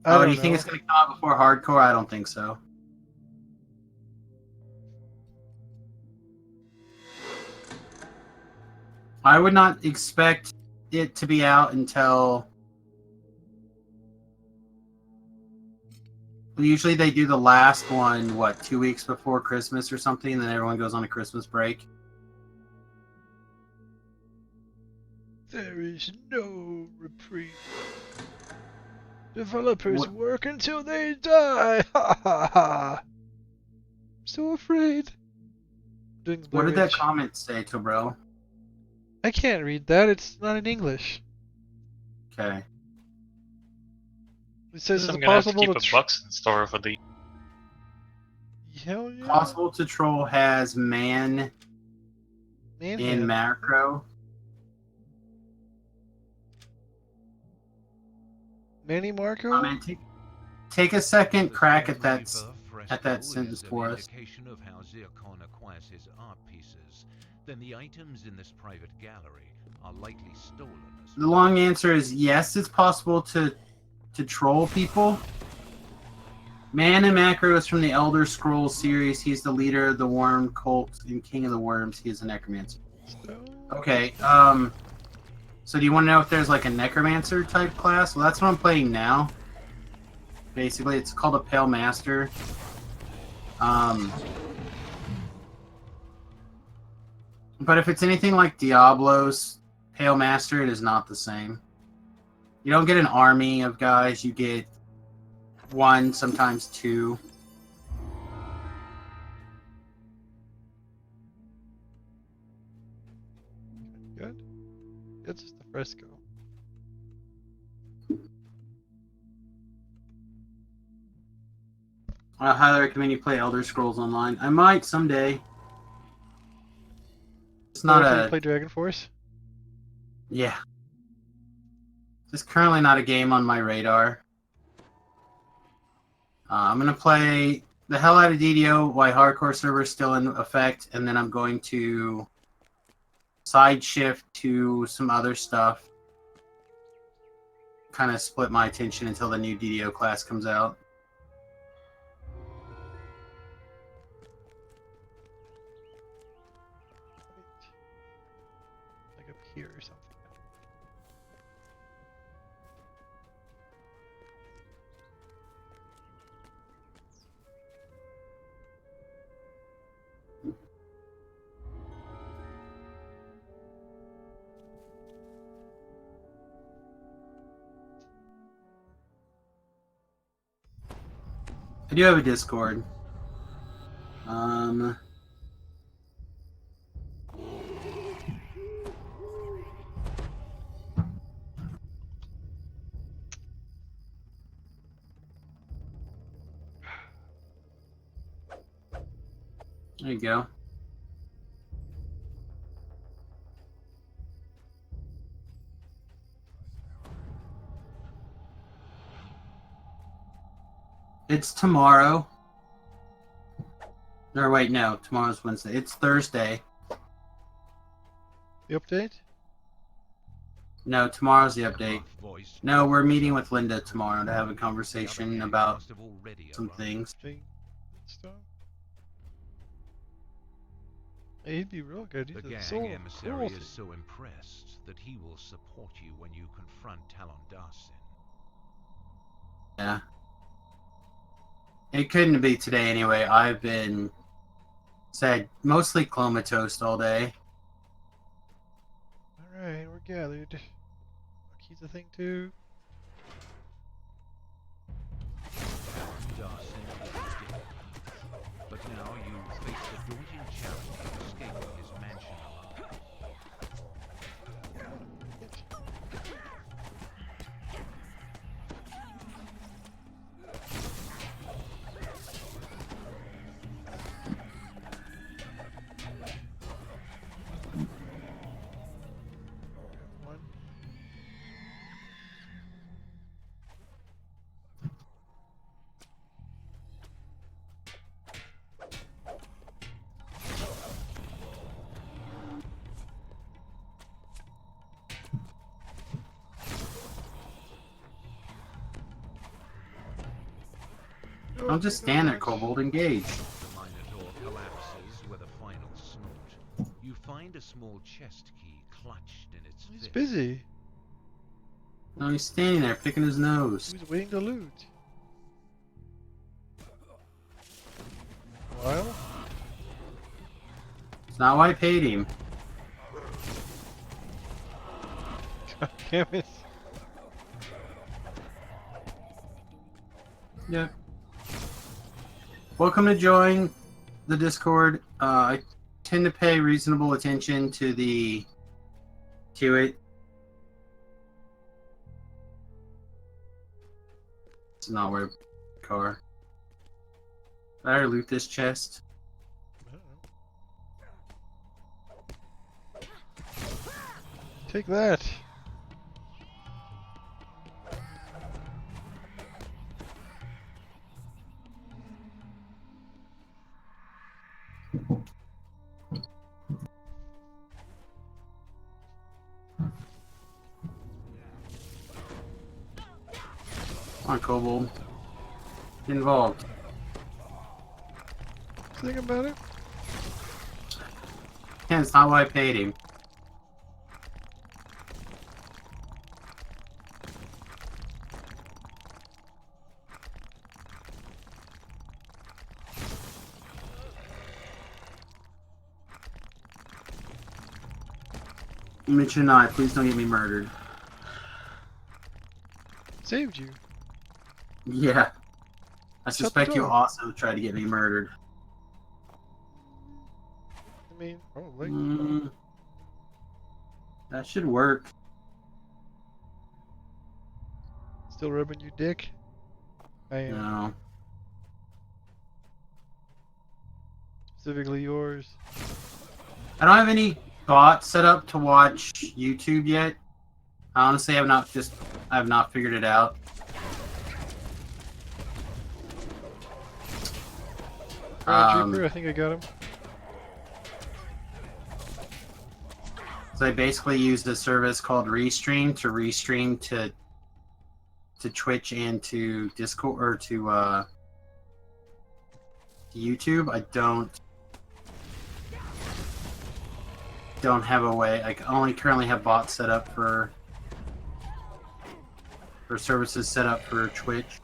I Oh, don't do you think know. it's going to come out before hardcore? I don't think so. I would not expect it to be out until... Usually they do the last one, what, 2 weeks before Christmas or something, and then everyone goes on a Christmas break. There is no reprieve. Developers What- work until they die. Ha ha ha. I'm so afraid. Doing the What did Blair that Witch. comment say, Trogbril? I can't read that. It's not in English. Okay. It says I'm it's gonna have to possible keep to. a box in store for the. Hell yeah. Possible to troll has man Man in hand. macro. Manny Marco. Comment. Take a second The crack at Spartan that Reaper at fresco that sentence is an for us. indication of how Zircon acquires his art pieces. Then the items in this private gallery are likely stolen as The long answer is yes, it's possible to troll people. Man in Macro is from the Elder Scrolls series. He's the leader of the Worm Cult and King of the Worms. He is a necromancer. Okay, so do you want to know if there's like a necromancer type class? Well, that's what I'm playing now. Basically, it's called a Pale Master. But if it's anything like Diablo's Pale Master, it is not the same. You don't get an army of guys, you get one, sometimes two. Good. It's just a fresco. I highly recommend you play Elder Scrolls Online. I might someday. It's not After you a... play Dragon Force. Yeah. It's currently not a game on my radar. I'm going to play the hell out of DDO while hardcore server is still in effect, and then I'm going to side shift to some other stuff. Kind of split my attention until the new DDO class comes out. Like up here or something. I do have a Discord. There you go. It's tomorrow. Or wait, no, tomorrow's Wednesday. It's Thursday. The update? No, tomorrow's the update. half-voiced No, we're meeting with Linda tomorrow to have a conversation about must have already some arrived. things. Thing and stuff. Hey, he'd be real good. He's The a gang soul of emissary cruelty. is so impressed that he will support you when you confront Talon Darsin. Yeah. It couldn't be today anyway. I've been mostly comatose all day. Alright, we're gathered. Key's a thing too. Darcy is dead. But now you face the daunting challenge of escaping his mansion alive. One. Don't just stand there, Kobold. Engage. The minor door collapses with a final snort. You find a small chest key clutched in its He's fist. busy. No, he's standing there picking his nose. He's waiting to loot. Well, It's not why I paid him. God damn it. Yeah. Welcome to join the Discord. I tend to pay reasonable attention to it. It's not where car. Better loot this chest. Take that. Come on, Kobold. Get involved. Think about it. Yeah, it's not why I paid him. Mention not. Please don't get me murdered. Saved you. Yeah. I the suspect you door. also tried to get me murdered. I mean, probably. That should work. Still rubbing your dick? I am. No. Specifically yours. I don't have any bots set up to watch YouTube yet. Honestly, I have not figured it out. Trooper, I think I got him. So I basically used a service called Restream to restream to Twitch and to Discord or to YouTube. I don't have a way. I only currently have bots set up for services set up for Twitch.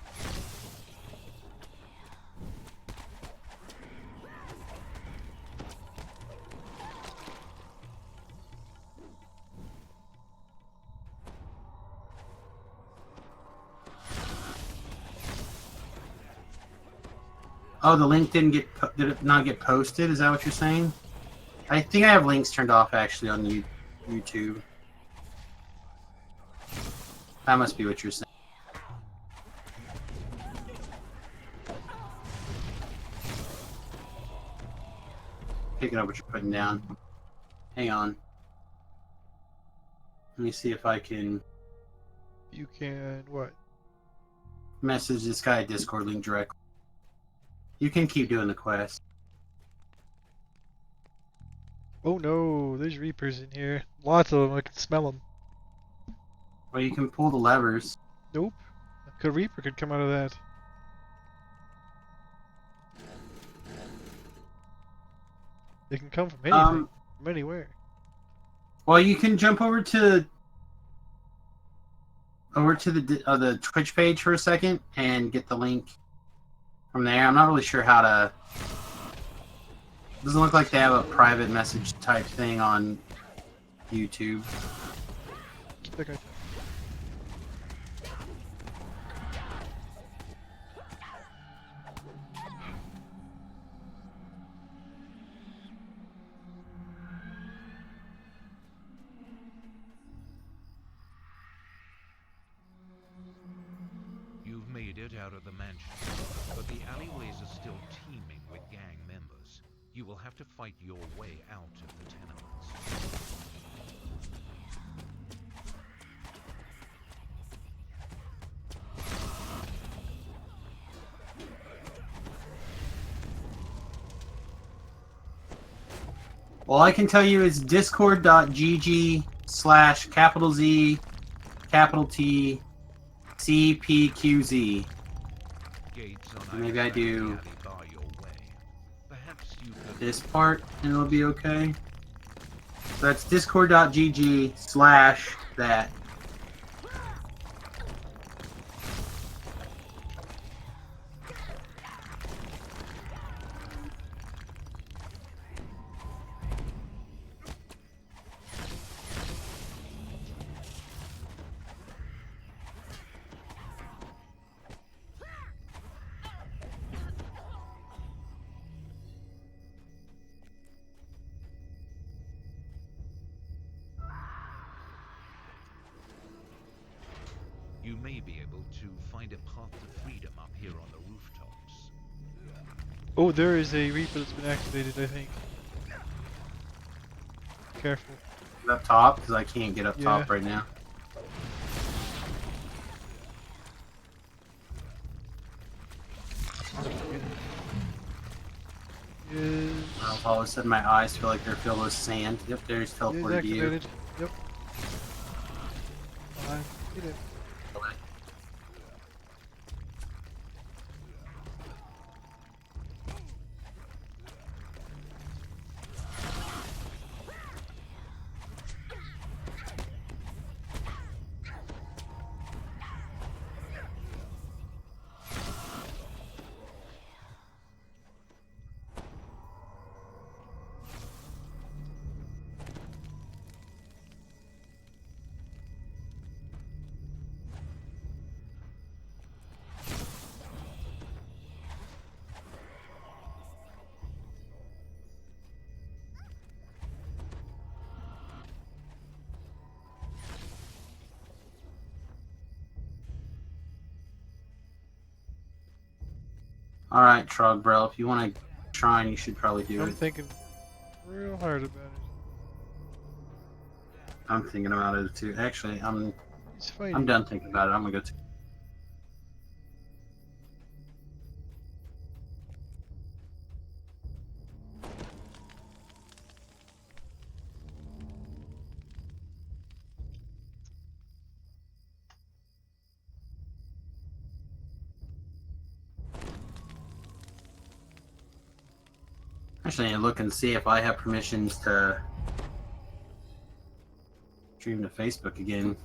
Oh, the link did it not get posted? Is that what you're saying? I think I have links turned off actually on YouTube. That must be what you're saying. Picking up what you're putting down. Hang on. Let me see if I can You can what? message this guy a Discord link directly. You can keep doing the quest. Oh no, there's Reapers in here. Lots of them, I can smell them. Or you can pull the levers. Nope. A Reaper could come out of that. They can come from anything, from anywhere. Well, you can jump over to the Twitch page for a second and get the link from there. I'm not really sure how to. Doesn't look like they have a private message type thing on YouTube. that guy. You've made it out of the mansion, but the alleyways are still teeming with gang members. You will have to fight your way out of the tenements. All I can tell you is discord.gg/capital Z capital T CPQZ. Gates on Maybe either I side of the do alley bar your way. Perhaps you could this part and it'll be okay. So that's discord.gg/that. You may be able to find a path to freedom up here on the rooftops. Oh, there is a Reaper that's been activated, I think. Careful. Up top, because I can't get up Yeah. top right now. Is All of a sudden my eyes feel like they're filled with sand. Yep, there's teleported to you. activated. Yep. Fine. Get it. Alright, Trogbril, if you want to try, you should probably do I'm it. thinking real hard about it. I'm thinking about it too. Actually, He's fighting. I'm done thinking about it. I'm gonna go. Actually, I need to look and see if I have permissions to stream to Facebook again.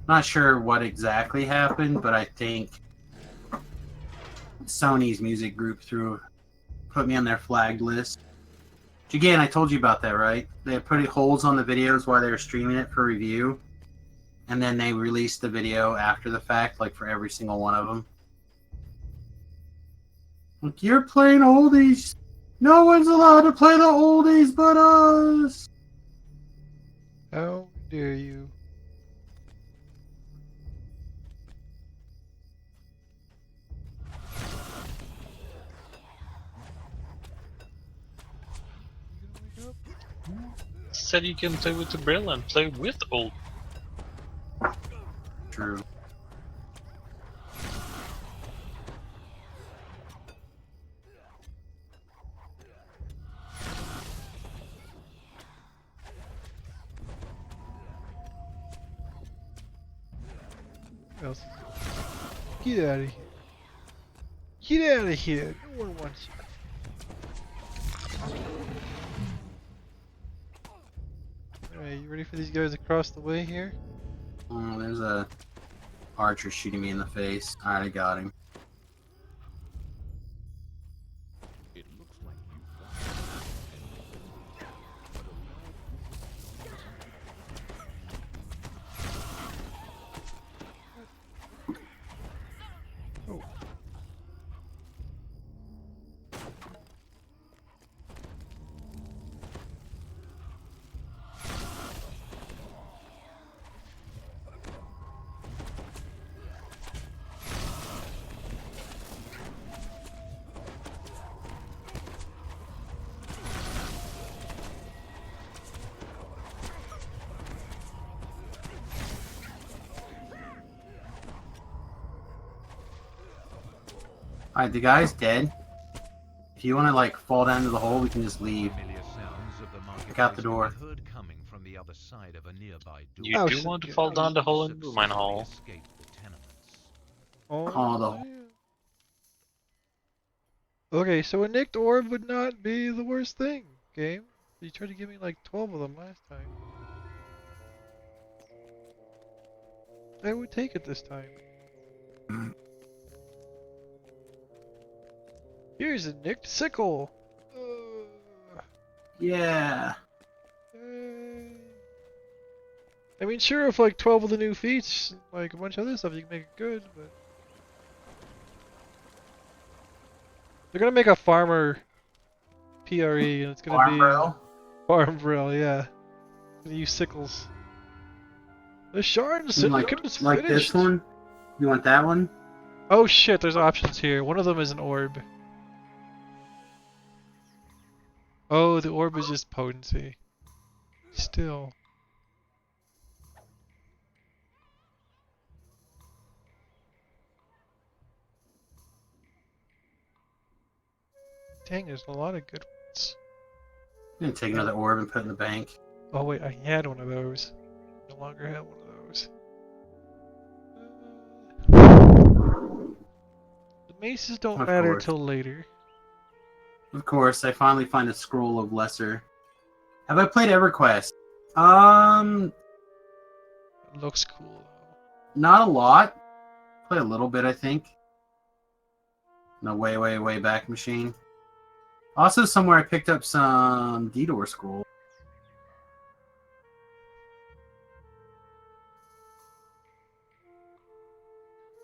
Not sure what exactly happened, but I think Sony's music group put me on their flagged list. Which again, I told you about that, right? They put holes on the videos while they were streaming it for review, and then they released the video after the fact, like for every single one of them. Like, you're playing oldies. No one's allowed to play the oldies but us. How dare you? You gonna wake up? Said you can play with the Brill and play with old. True. What else? Get out of here. Get out of here. No one wants you. Alright, you ready for these guys across the way here? Oh, there's a archer shooting me in the face. Alright, I got him. It looks like you've got Alright, the guy's dead. If you want to like fall down to the hole, we can just leave. Familiar sounds of the Check out the marketplace door. can be heard coming from the other side of a nearby door. You Oh, do shit, want to yeah. fall down the hole and mine Successfully hole. escape the tenements. Oh, the- yeah. Okay, so a nicked orb would not be the worst thing, game. You tried to give me like 12 of them last time. I would take it this time. Here's a nicked sickle. Yeah. Yay. I mean, sure, if like 12 of the new feats, like a bunch of other stuff, you can make it good, but they're gonna make a farmer PRE, and it's gonna be Farmville, yeah. Gonna use sickles. The Sharn Syndicate is Like finished. this one? You want that one? Oh shit, there's options here. One of them is an orb. Oh, the orb is just potency. Still. Dang, there's a lot of good ones. I'm gonna take another orb and put it in the bank. Oh wait, I had one of those. No longer have one of those. The maces don't Of matter course. till later. Of course, I finally find a scroll of lesser. Have I played EverQuest? It looks cool though. Not a lot. Play a little bit, I think. In a way, way back machine. Also, somewhere I picked up some Didor scroll.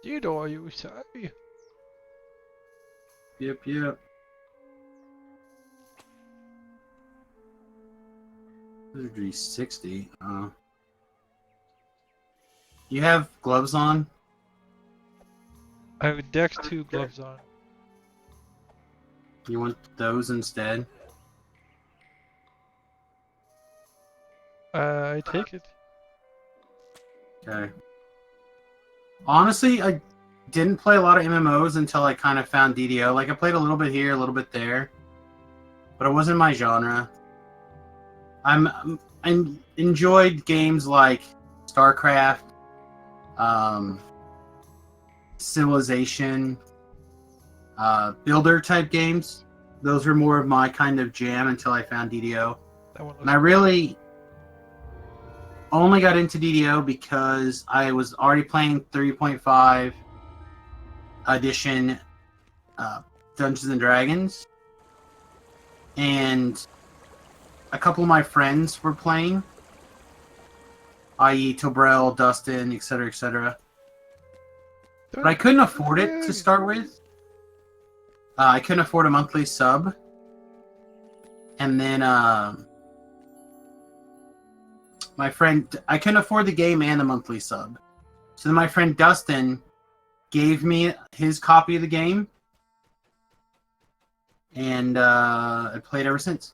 Theodore, you say? Yep. Wizardry 60. You have gloves on? I have Dex 2 gloves on. You want those instead? I take it. Okay. Honestly, I didn't play a lot of MMOs until I kind of found DDO. Like, I played a little bit here, a little bit there. But it wasn't my genre. I enjoyed games like StarCraft, Civilization, builder type games. Those were more of my kind of jam until I found DDO. That one And I really only got into DDO because I was already playing 3.5 edition Dungeons and Dragons. And a couple of my friends were playing, i.e. Trogbril, Dustin, etc., etc. But I couldn't afford it to start with. I couldn't afford a monthly sub. And then my friend, I couldn't afford the game and the monthly sub. So then my friend Dustin gave me his copy of the game. And I played ever since.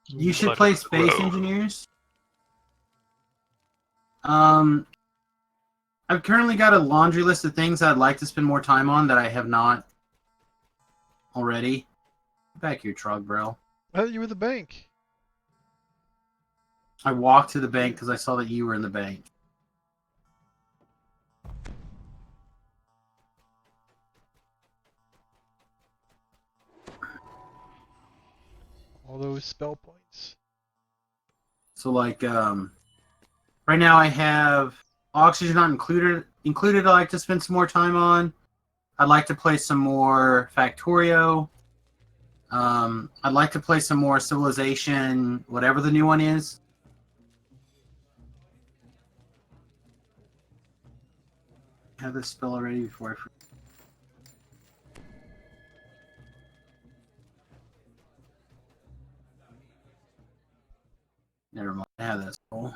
You should Let play it Space grow. Engineers. I've currently got a laundry list of things I'd like to spend more time on that I have not already. Back here, Trogbril. I thought you were the bank. I walked to the bank because I saw that you were in the bank. All those spell points. So like right now I have Oxygen not included. I'd like to spend some more time on. I'd like to play some more Factorio. I'd like to play some more Civilization, whatever the new one is. I have this spell already before I forget. Never mind. I have that spell.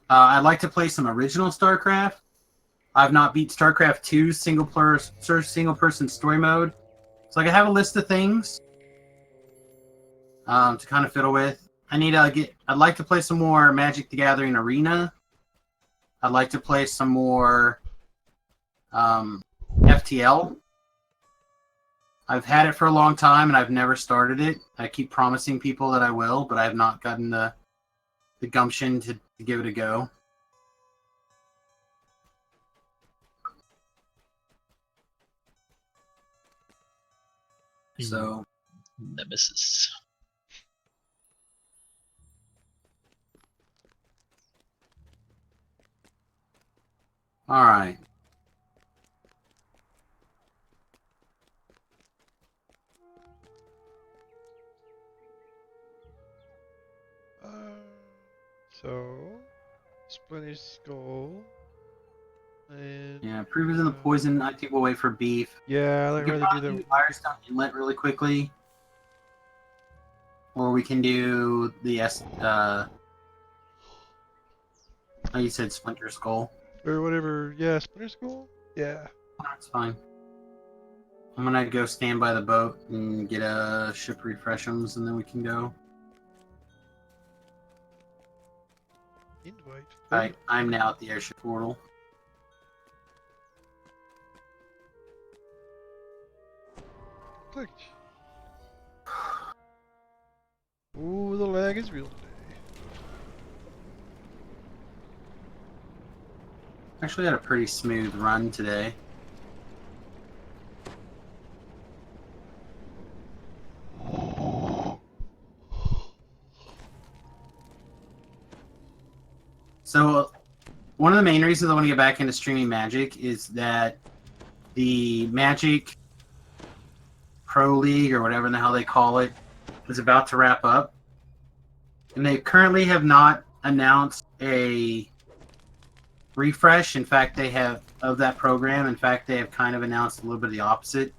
I'd like to play some original StarCraft. I've not beat StarCraft 2's single person story mode. So like I have a list of things to kind of fiddle with. I need to get. I'd like to play some more Magic the Gathering Arena. I'd like to play some more FTL. I've had it for a long time and I've never started it. I keep promising people that I will, but I have not gotten the gumption to give it a go. So, Nemesis. all right. So, Splinter Skull. And Yeah, Proof is in the poison. I think we'll wait for beef. yeah, We I'd can rather do probably the do Firestone Inlet really quickly. Or we can do the oh, you said Splinter Skull. or whatever. Yeah, Splinter Skull. Yeah. That's fine. I'm gonna go stand by the boat and get a ship refreshums, and then we can go. Invite. I'm now at the airship portal. Clicked. Ooh, the lag is real today. Actually had a pretty smooth run today. So, one of the main reasons I want to get back into streaming Magic is that the Magic Pro League, or whatever the hell they call it, is about to wrap up. And they currently have not announced a refresh. In fact, they have, of that program, in fact, they have kind of announced a little bit of the opposite.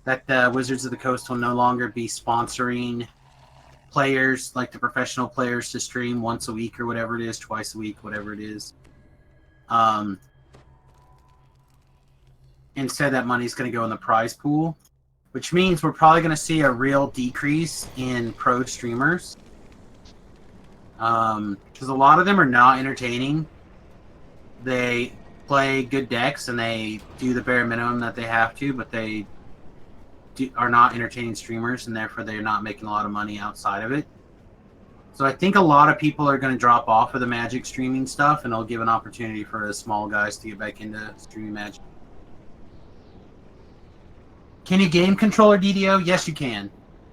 That the Wizards of the Coast will no longer be sponsoring players, like the professional players, to stream once a week or whatever it is, twice a week, whatever it is. Instead, that money's going to go in the prize pool, which means we're probably going to see a real decrease in pro streamers. Because a lot of them are not entertaining. They play good decks and they do the bare minimum that they have to, but they are not entertaining streamers, and therefore they're not making a lot of money outside of it. So I think a lot of people are going to drop off of the Magic streaming stuff, and it'll give an opportunity for the small guys to get back into streaming Magic. Can you game controller DDO? Yes, you can.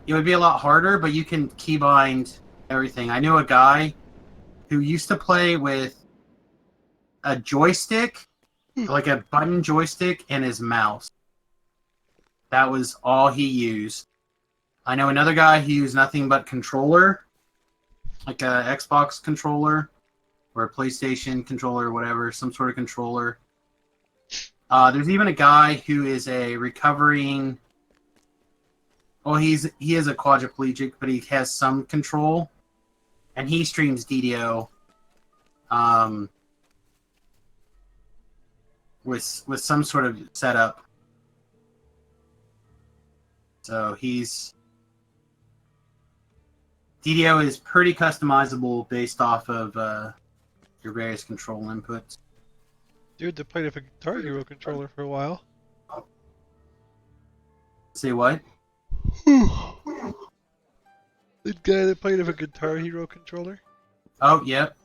It would be a lot harder, but you can keybind everything. I knew a guy who used to play with a joystick, like a button joystick, and his mouse. That was all he used. I know another guy who used nothing but controller, like a Xbox controller or a PlayStation controller or whatever, some sort of controller. There's even a guy who is a recovering... Well, he is a quadriplegic, but he has some control. And he streams DDO with some sort of setup. So DDO is pretty customizable based off of your various control inputs. Dude that played with a Guitar Hero controller for a while. Say what? The guy that played with a Guitar Hero controller? Oh, yep.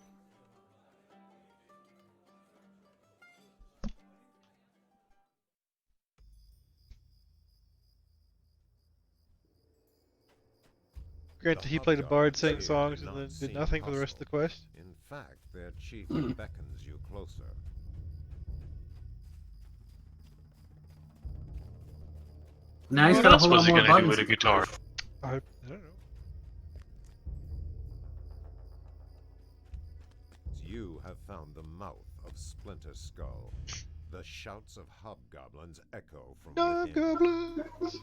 Granted, he played a bard, sang songs, and then did nothing for the rest of the quest. In fact, their chief beckons you closer. Now he's What got a else whole was lot he more gonna do buttons. with a guitar? I don't know. You have found the mouth of Splinter Skull. The shouts of hobgoblins echo from within. Goblins!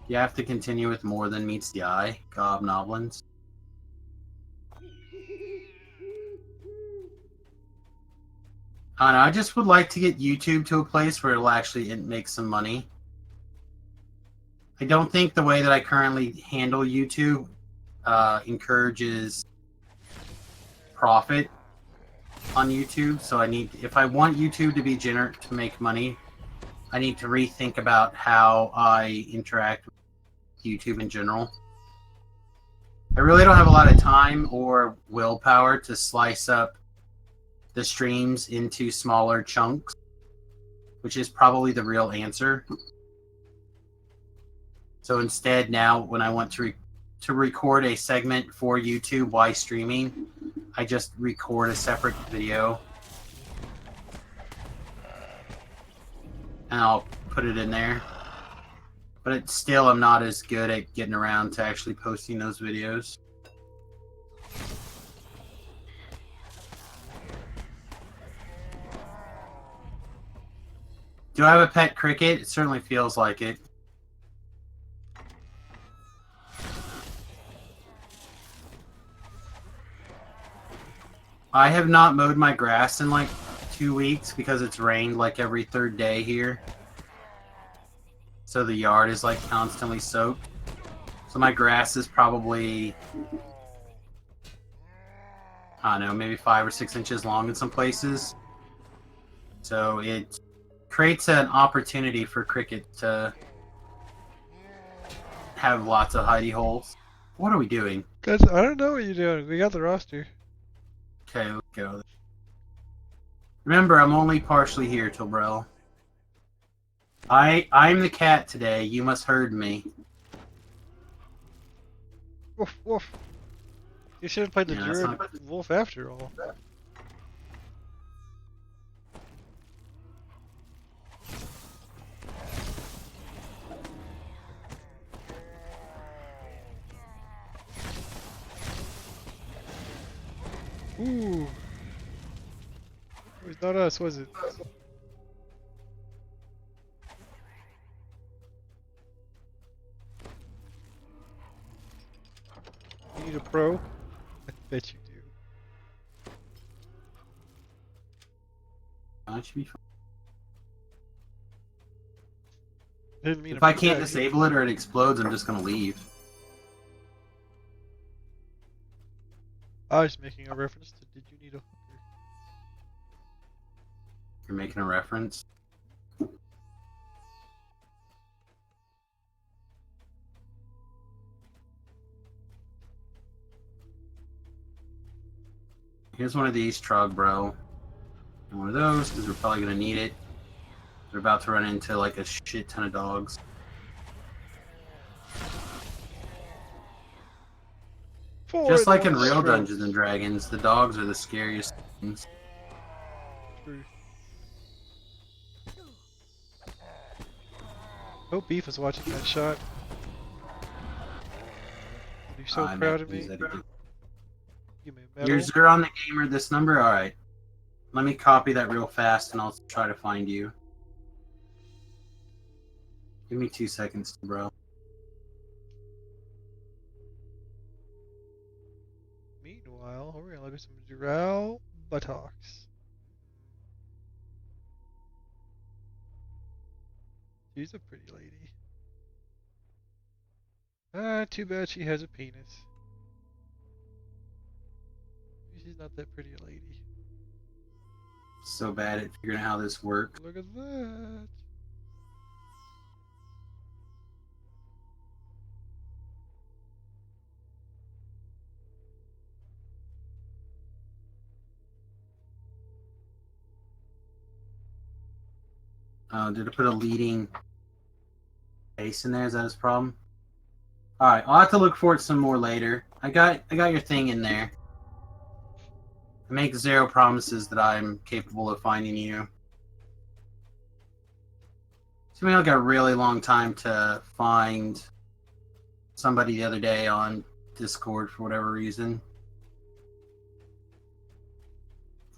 You have to continue with more than meets the eye, Gobnoblins. I don't know, I just would like to get YouTube to a place where it'll actually make some money. I don't think the way that I currently handle YouTube encourages profit on YouTube. So if I want YouTube to be to make money, I need to rethink about how I interact with YouTube in general. I really don't have a lot of time or willpower to slice up the streams into smaller chunks, which is probably the real answer. So instead, now when I want to record a segment for YouTube while streaming, I just record a separate video and I'll put it in there. But it's still, I'm not as good at getting around to actually posting those videos. Do I have a pet cricket? It certainly feels like it. I have not mowed my grass in like 2 weeks because it's rained like every third day here. So the yard is like constantly soaked. So my grass is probably, I don't know, maybe 5 or 6 inches long in some places. So it creates an opportunity for cricket to have lots of hidey holes. What are we doing? Guys, I don't know what you're doing. We got the roster. Okay, let's go. Remember, I'm only partially here, Trogbril. I'm the cat today. You must herd me. Woof woof. You should have played the Yeah, that's druid not- wolf after all. Ooh. It was not us, was it? You need a pro? I bet you do. That should be fine. Didn't mean If to I put can't that. disable it or it explodes, I'm just gonna leave. I was making a reference to did you need a hooker? You're making a reference. Here's one of these, Trogbril. And one of those, because we're probably going to need it. We're about to run into like a shit ton of dogs. Just like in real Dungeons and Dragons, the dogs are the scariest things. True. Hope Beef is watching that shot. You're so I proud of imagine me. he's editing. Give me a medal. You're Zer on the gamer, this number? Alright. Let me copy that real fast and I'll try to find you. Give me 2 seconds, bro. Meanwhile, we're gonna look at some Drow buttocks. She's a pretty lady. Too bad she has a penis. She's not that pretty a lady. So bad at figuring out how this works. Look at that. Did I put a leading base in there? Is that his problem? Alright, I'll have to look for it some more later. I got your thing in there. I make zero promises that I'm capable of finding you. It took me like a really long time to find somebody the other day on Discord for whatever reason.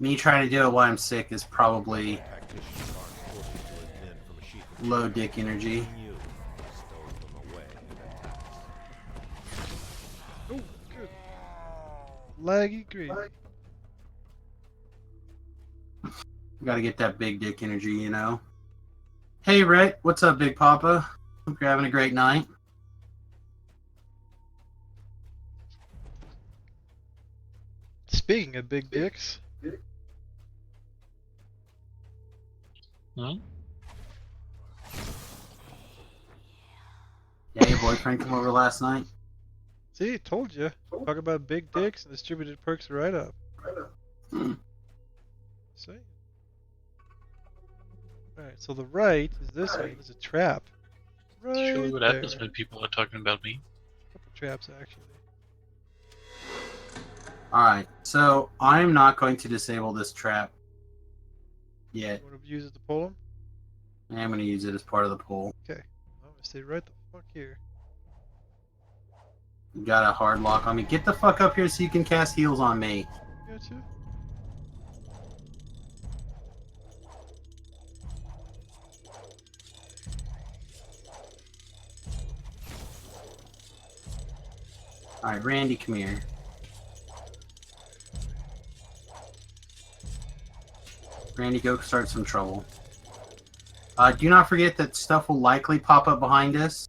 Me trying to do it while I'm sick is probably low dick energy. Oh, good. Laggy green. Gotta get that big dick energy, you know. Hey, Rhett, what's up, Big Papa? Hope you're having a great night. Speaking of big dicks, Hmm? Yeah, your boyfriend come over last night? see, told you. Talk about big dicks and distributed perks right up. Hmm. See? Alright, so the right is this one. There's a trap. That's Right usually what there. happens when people are talking about me. Couple traps, actually. Alright, so I'm not going to disable this trap yet. You want to use it to pull them? I'm going to use it as part of the pull. Okay. I'm going to stay right the fuck here. You got a hard lock on me. Get the fuck up here so you can cast heals on me. Got you. Alright, Randy, come here. Randy, go start some trouble. Do not forget that stuff will likely pop up behind us.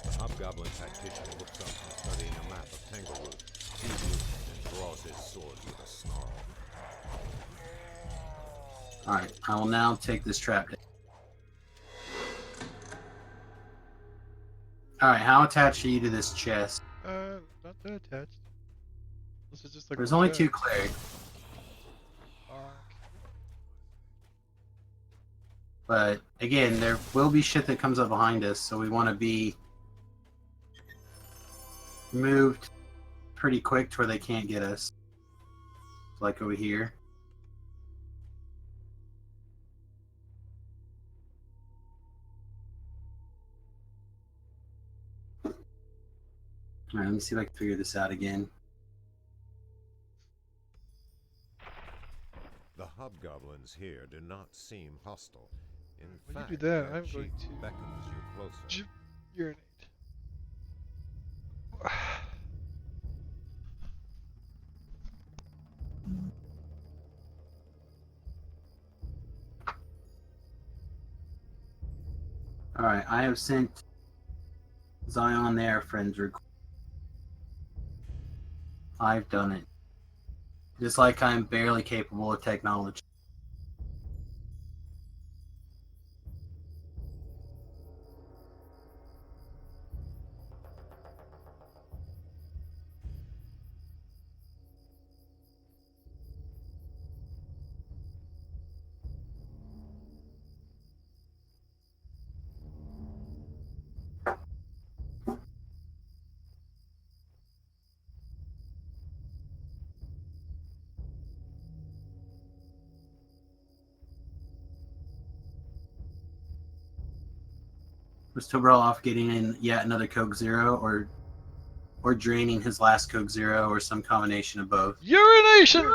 The hobgoblin tactician looks up from studying a map of Tanglewood, sees you, and draws his sword with a snarl. Alright, I will now take this trap down. Alright, how attached are you to this chest? Not that attached. This is just like There's one only guy. 2 clerics, Fuck. but again, there will be shit that comes up behind us, so we want to be moved pretty quick to where they can't get us. Like over here. Alright, let me see if I can figure this out again. The hobgoblins here do not seem hostile. In When fact, you do that, their I'm going chief to beckons you closer. Urinate. Alright, I have sent Zion their friends request. I've done it. Just like I'm barely capable of technology. Was Trogbril off getting in yet another Coke Zero, or draining his last Coke Zero, or some combination of both? Urination!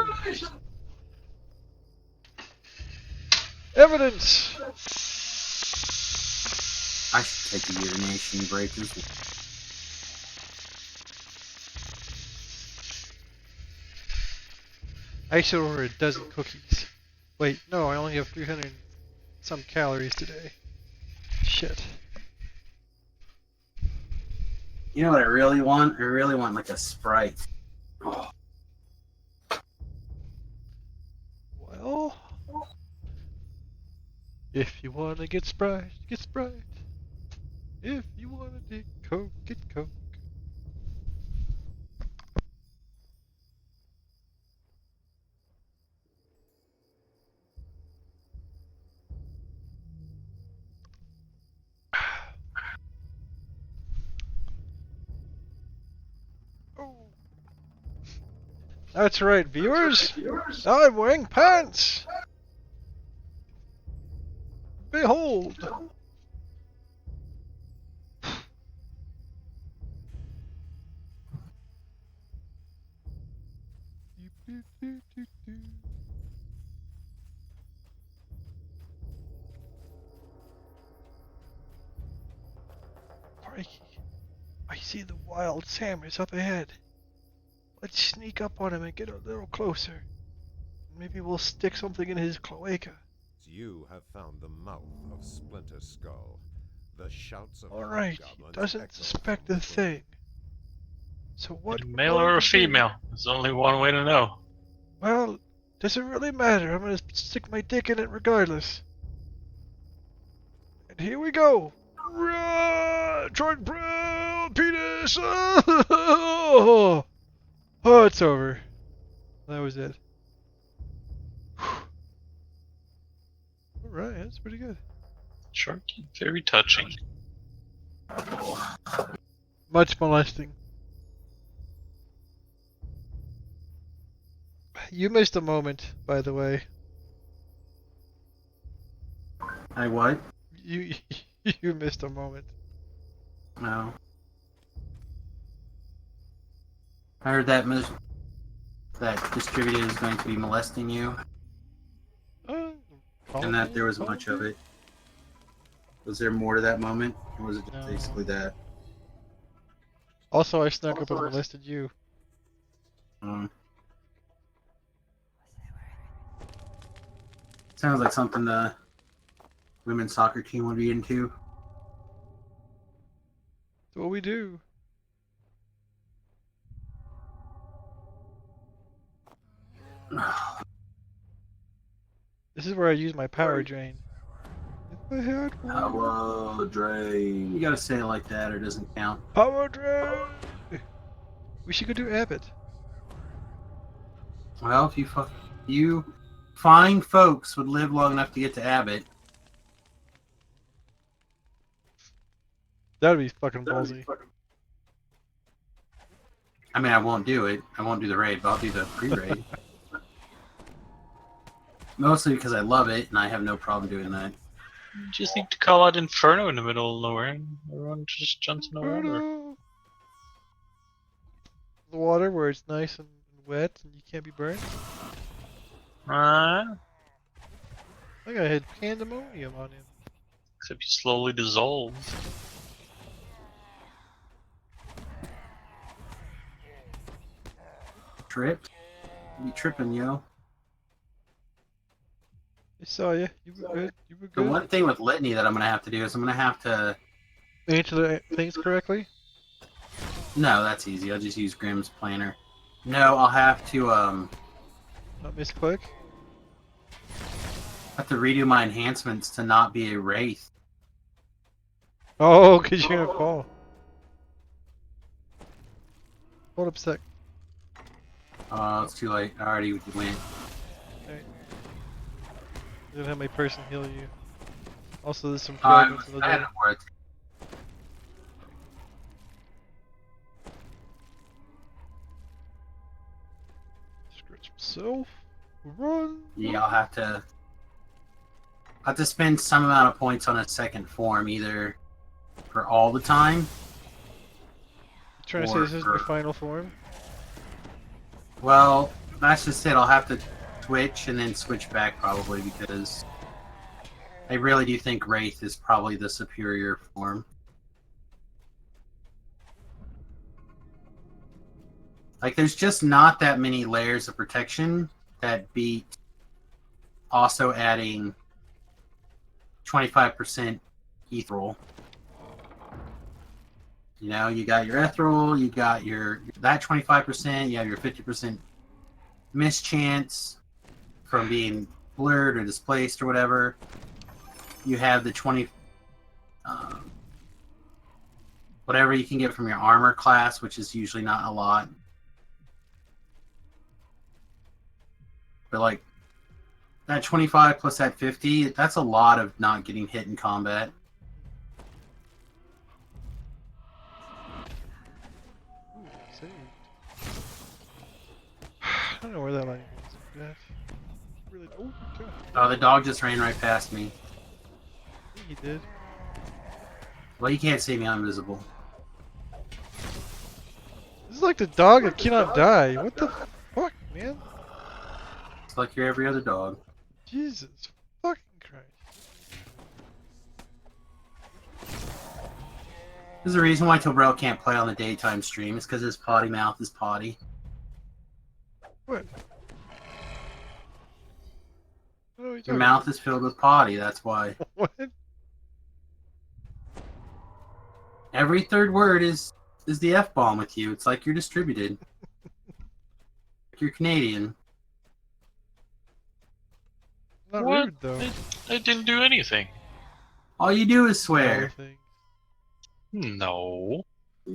Evidence! I should take a urination break as well. I should order a dozen cookies. Wait, no, I only have 300 and some calories today. Shit. You know what I really want? I really want like a Sprite. Oh. Well, if you wanna get Sprite, get Sprite. If you wanna take Coke, get Coke. Oh. That's right, viewers. I'm wearing pants. Behold. Crikey. I see the wild Samus up ahead. Let's sneak up on him and get a little closer. Maybe we'll stick something in his cloaca. You have found the mouth of Splinter Skull. The shouts of Alright, he hobgoblins doesn't echo suspect from a the thing. So what? A we're male going or a to do- female? There's only one way to know. Well, doesn't really matter. I'm gonna stick my dick in it regardless. And here we go. Trogbril, penis. Oh, it's over. That was it. Alright, that's pretty good. Sharky, very touching. Much molesting. You missed a moment, by the way. I what? You you missed a moment. No. I heard that that distributor is going to be molesting you, and that there was much of it. Was there more to that moment, or was it just No. basically that? Also, I snuck up and molested you. Sounds like something the women's soccer team would be into. That's what we do. This is where I use my power drain. If I had one. Power drain. You gotta say it like that, or it doesn't count. Power drain! We should go do Abbott. Well, if you fine folks would live long enough to get to Abbott. That'd be fucking ballsy. I mean, I won't do it. I won't do the raid, but I'll do the pre-raid. Mostly because I love it, and I have no problem doing that. You just need to call out Inferno in the middle of nowhere, and everyone just jumps in the water. Inferno. The water where it's nice and wet and you can't be burned. Uh, Look, I had pandemonium on him. except you slowly dissolve. Tripped? You tripping, yo. I saw you. You were good. You were The good. one thing with Litany that I'm going to have to do is I'm going to have to... Answer the things correctly. No, that's easy. I'll just use Grimm's planner. No, I'll have to Not misclick. redo my enhancements to not be a wraith. Oh, cause you're gonna fall. Hold up a sec. Oh, it's too late. I already went. Alright. I'm gonna have my person heal you. Also, there's some I fragments in the had door. it worth. Scratch himself. Run. Yeah, I'll have to spend some amount of points on a second form, either for all the time. You trying to say Or this is my for- final form? Well, that's just it. I'll have to switch and then switch back probably because I really do think Wraith is probably the superior form. Like, there's just not that many layers of protection that beat also adding 25% ethereal. You know, you got your ethereal, you got your that 25%, you have your 50% mischance from being blurred or displaced or whatever. You have the 20 whatever you can get from your armor class, which is usually not a lot. But like that 25 plus that 50, that's a lot of not getting hit in combat. Ooh, saved. I don't know where that line is. Yeah. Really? Oh, God. Oh, the dog just ran right past me. I think he did. Well, you can't see me, I'm invisible. This is like the dog that cannot die. What the fuck, man? It's like you're every other dog. Jesus fucking Christ. There's a reason why Trogbril can't play on the daytime stream. It's because his potty mouth is potty. What? Oh, you Your talking mouth is filled with potty, that's why. about? What? Every third word is the F-bomb with you. It's like you're distributed. Like you're Canadian. Not What? rude though. I didn't do anything. All you do is All swear. things. No.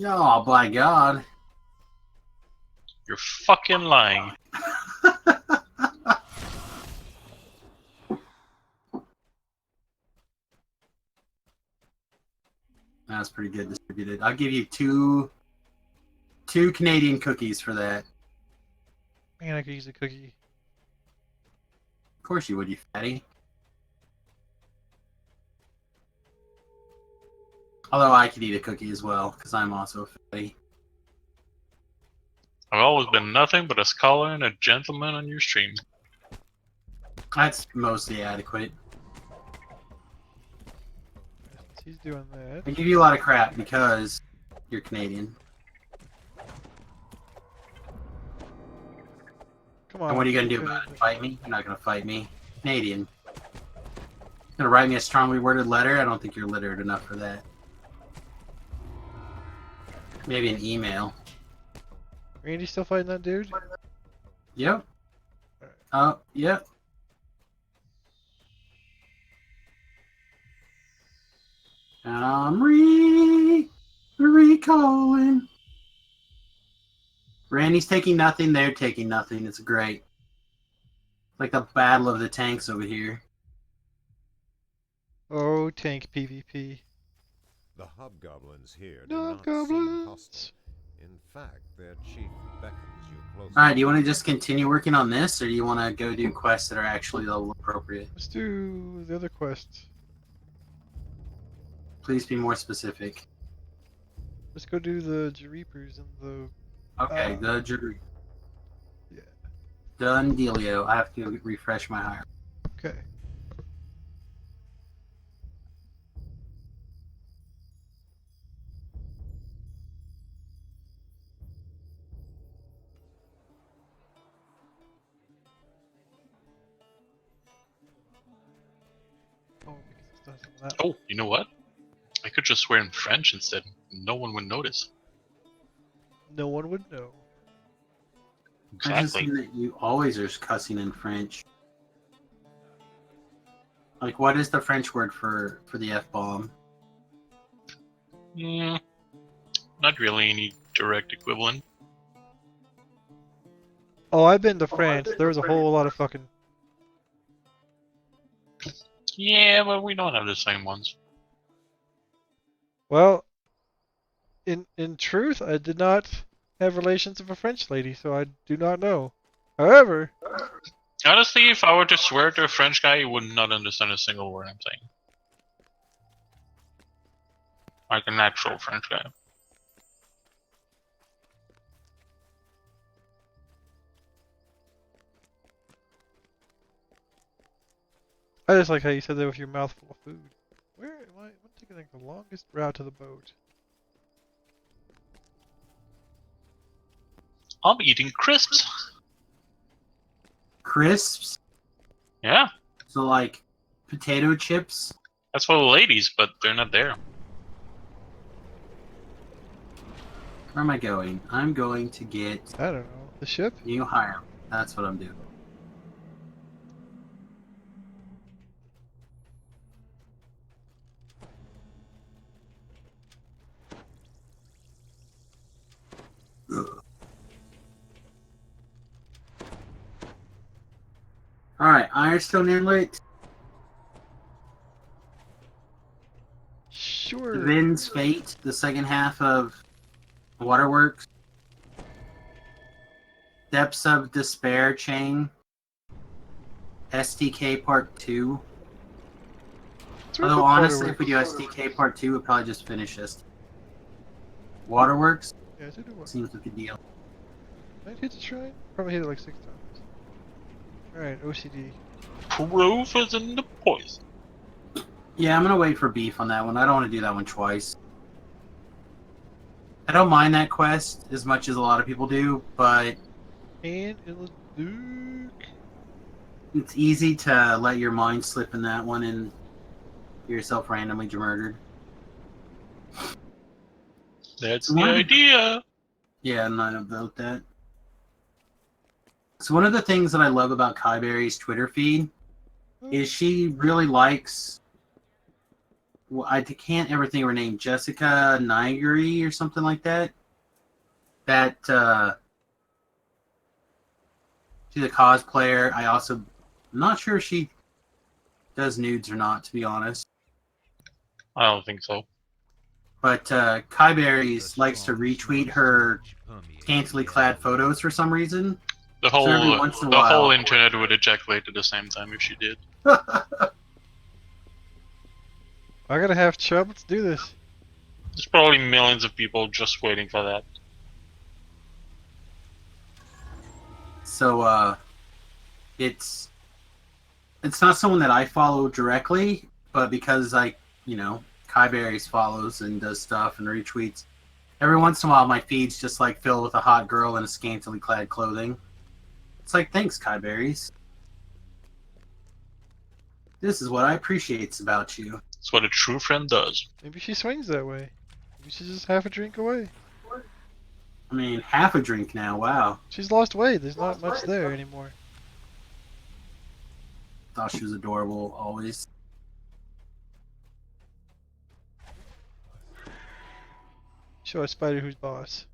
Oh, by God. You're fucking lying. That's pretty good distributed. I'll give you two Canadian cookies for that. Man, I could use a cookie. Of course you would, you fatty. Although I could eat a cookie as well, because I'm also a fatty. I've always been nothing but a scholar and a gentleman on your stream. That's mostly adequate. Since he's doing that. I give you a lot of crap because you're Canadian. Come on. And what are you going to do about it? Fight me? You're not going to fight me. Canadian. You're going to write me a strongly worded letter? I don't think you're literate enough for that. Maybe an email. Randy still fighting that dude? Yep. Oh, yep. And I'm recalling. Randy's taking nothing, they're taking nothing. It's great. Like the battle of the tanks over here. Oh, tank PvP. The hobgoblins here do not seem Hobgoblins. hostile. In fact, their chief beckons you closer. Alright, do you want to just continue working on this, or do you want to go do quests that are actually level appropriate? Let's do the other quest. Please be more specific. Let's go do the Jeepers and the... Okay, the jury. Yeah. Done dealio. I have to refresh my hire. Okay. Oh, because it's done some of that. Oh, you know what? I could just swear in French instead. No one would notice. No one would know. I just Exactly. seen that you always are cussing in French. Like, what is the French word for the F-bomb? Not really any direct equivalent. Oh, I've been to France. There was a whole lot of fucking... Yeah, but we don't have the same ones. Well, in truth, I did not have relations with a French lady, so I do not know. However, Honestly, if I were to swear to a French guy, he would not understand a single word I'm saying. Like an actual French guy. I just like how you said that with your mouth full of food. Where am I? I'm taking like the longest route to the boat. I'm eating crisps. Crisps? Yeah, So, like, potato chips? that's for the ladies, but they're not there. Where am I going? I'm going to get I don't know. The ship? New Hire. That's what I'm doing. Alright, Ironstone Inlet, Sure. Vin's Fate, the second half of Waterworks, Depths of Despair Chain, SDK Part 2. It's worth Although, the honestly, if Waterworks. we do SDK Part 2, we'll probably just finish this. Waterworks Yeah, it's a good one. seems like a deal. Did I hit the shrine? Probably hit it like 6 times. Alright, OCD. Proof is in the poison. Yeah, I'm gonna wait for beef on that one. I don't want to do that one twice. I don't mind that quest as much as a lot of people do, but And in the Duke. It's easy to let your mind slip in that one and get yourself randomly murdered. That's So the one of the- idea. Yeah, I'm not about that. So one of the things that I love about Kyberry's Twitter feed is she really likes. Well, I can't ever think of her name. Jessica Nigri or something like that. That she's a cosplayer. I'm not sure if she does nudes or not, to be honest. I don't think so. But Kyberries likes to retweet her scantily clad photos for some reason. The So every whole once in a the whole while. internet would ejaculate at the same time if she did. I gotta have Chubb. Let's do this. There's probably millions of people just waiting for that. So it's not someone that I follow directly, but because Kyberries follows and does stuff and retweets. Every once in a while, my feed's just like filled with a hot girl in a scantily clad clothing. It's like, thanks, Kyberries. This is what I appreciate about you. That's what a true friend does. Maybe she swings that way. Maybe she's just half a drink away. I mean, half a drink now. Wow. She's lost weight. There's not much there anymore. Thought she was adorable always. Show a spider who's boss.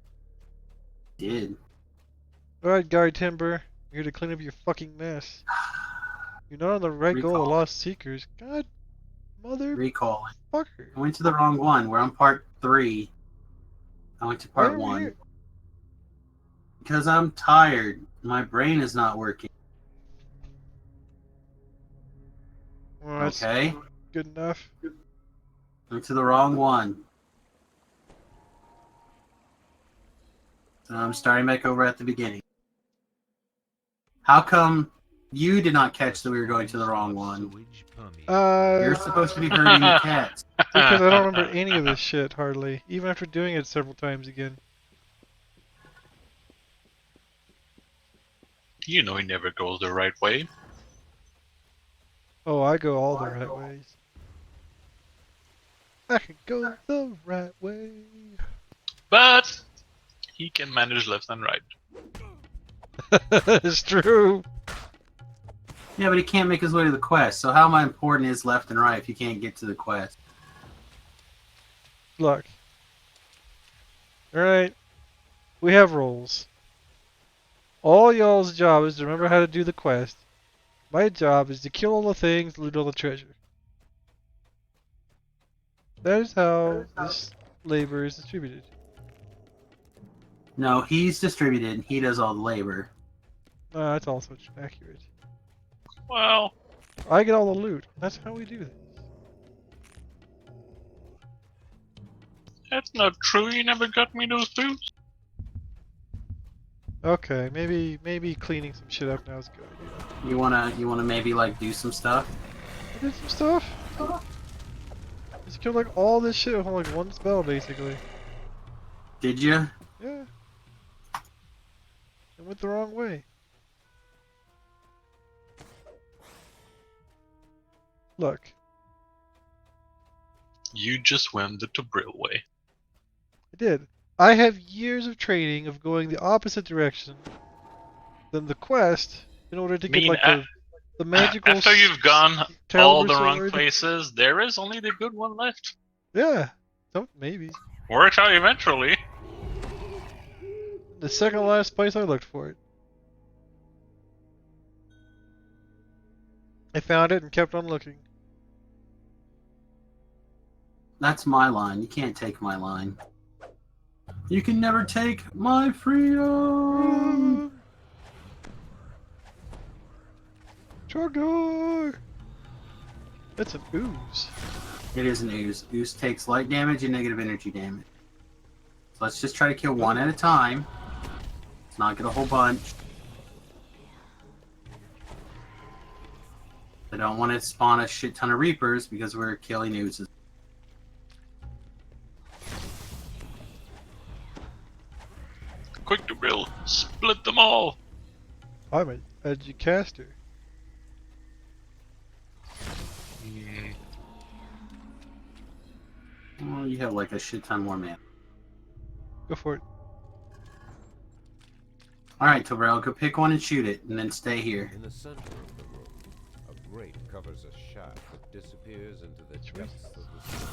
Did. Alright, Guy Timber. I'm here to clean up your fucking mess. You're not on the right goal of Recall. Lost Seekers. God, mother Recalling. fucker. I went to the wrong one. We're on part 3. I went to Why part are we 1. here? Because I'm tired. My brain is not working. Well, that's Okay. good enough. Went to the wrong one. So I'm starting back over at the beginning. How come you did not catch that we were going to the wrong one? You're supposed to be herding the cats. Because I don't remember any of this shit, hardly. Even after doing it several times again. You know he never goes the right way. Oh, I go all the right ways. I can go the right way. But he can manage left and right. It's true. Yeah, but he can't make his way to the quest. So how important is left and right if you can't get to the quest? Look. Alright. We have roles. All y'all's job is to remember how to do the quest. My job is to kill all the things, loot all the treasure. That is how this labor is distributed. No, he's distributed and he does all the labor. That's also accurate. Well, I get all the loot. That's how we do this. that's not true. You never got me those boots. Okay, maybe cleaning some shit up now is a good idea. You wanna maybe like do some stuff? I did some stuff. Just killed like all this shit with like one spell basically. Did you? Yeah. It went the wrong way. Look. You just went the Trogbril way. I did. I have years of training of going the opposite direction than the quest in order to get Mean, like the magical. After you've gone all Terrible the wrong sword. places, there is only the good one left. Yeah. Some maybe. Works out eventually. The second last place I looked for it. I found it and kept on looking. That's my line. You can't take my line. You can never take my freedom. Trogdor! That's an ooze. It is an ooze. Ooze takes light damage and negative energy damage. So let's just try to kill one at a time. Let's not get a whole bunch. I don't want to spawn a shit ton of reapers because we're killing oozes. Quick Trogbril, split them all. I'm an edgy caster. Oh, you have like a shit ton more mana. Go for it. Alright, Trogbril, go pick one and shoot it, and then stay here. In the center of the room, a grate covers a shaft that disappears into the Which way? depths of the sea.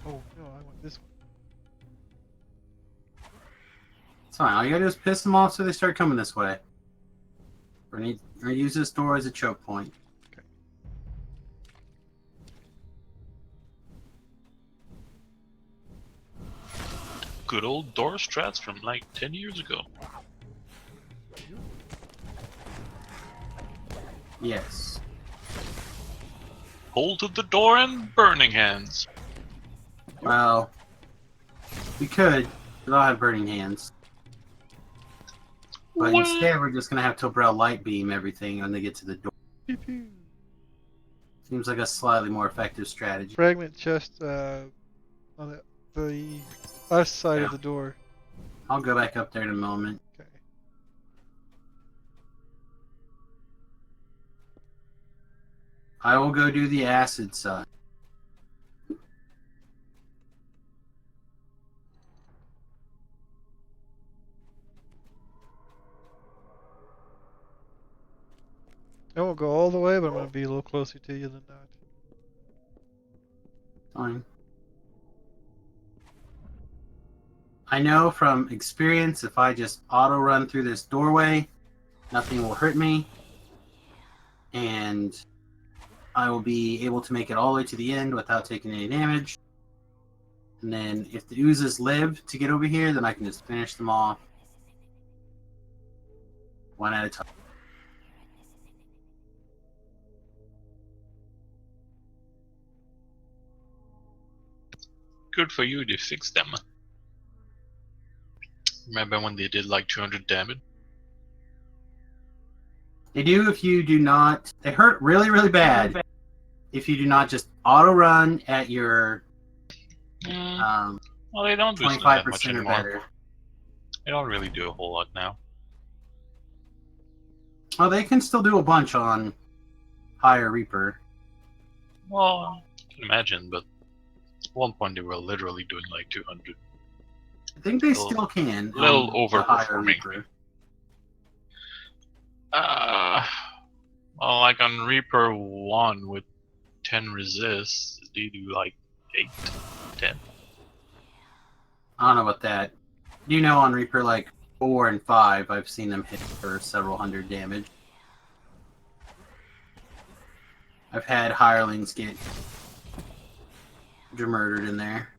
Oh no, I want this one. It's fine, all you gotta do is piss them off so they start coming this way. Or use this door as a choke point. Good old door strats from like 10 years ago. Yes. Hold to the door and burning hands. Well, we could, but I'll have burning hands. But What? instead, we're just gonna have Trogbril light beam everything when they get to the door. Pew pew. Seems like a slightly more effective strategy. Fragment chest on the left side of the door. I'll go back up there in a moment. Okay. I will go do the acid side. I won't go all the way, but I'm gonna be a little closer to you than that. Fine. I know from experience if I just auto run through this doorway, nothing will hurt me. And I will be able to make it all the way to the end without taking any damage. And then if the oozes live to get over here, then I can just finish them off one at a time. Good for you, they fixed them. Remember when they did like 200 damage? They do if you do not. They hurt really, really bad if you do not just auto run at your Well, they don't do that 25% much or anymore. better. They don't really do a whole lot now. Oh, they can still do a bunch on higher Reaper. Well, I can imagine, but at one point they were literally doing like 200. I think they Little- still can. little on the higher overperforming. Reaper. Well, like on Reaper 1 with 10 resists, they do like 8, 10. I don't know about that. You know, on Reaper like 4 and 5, I've seen them hit for several hundred damage. I've had hirelings get murdered in there.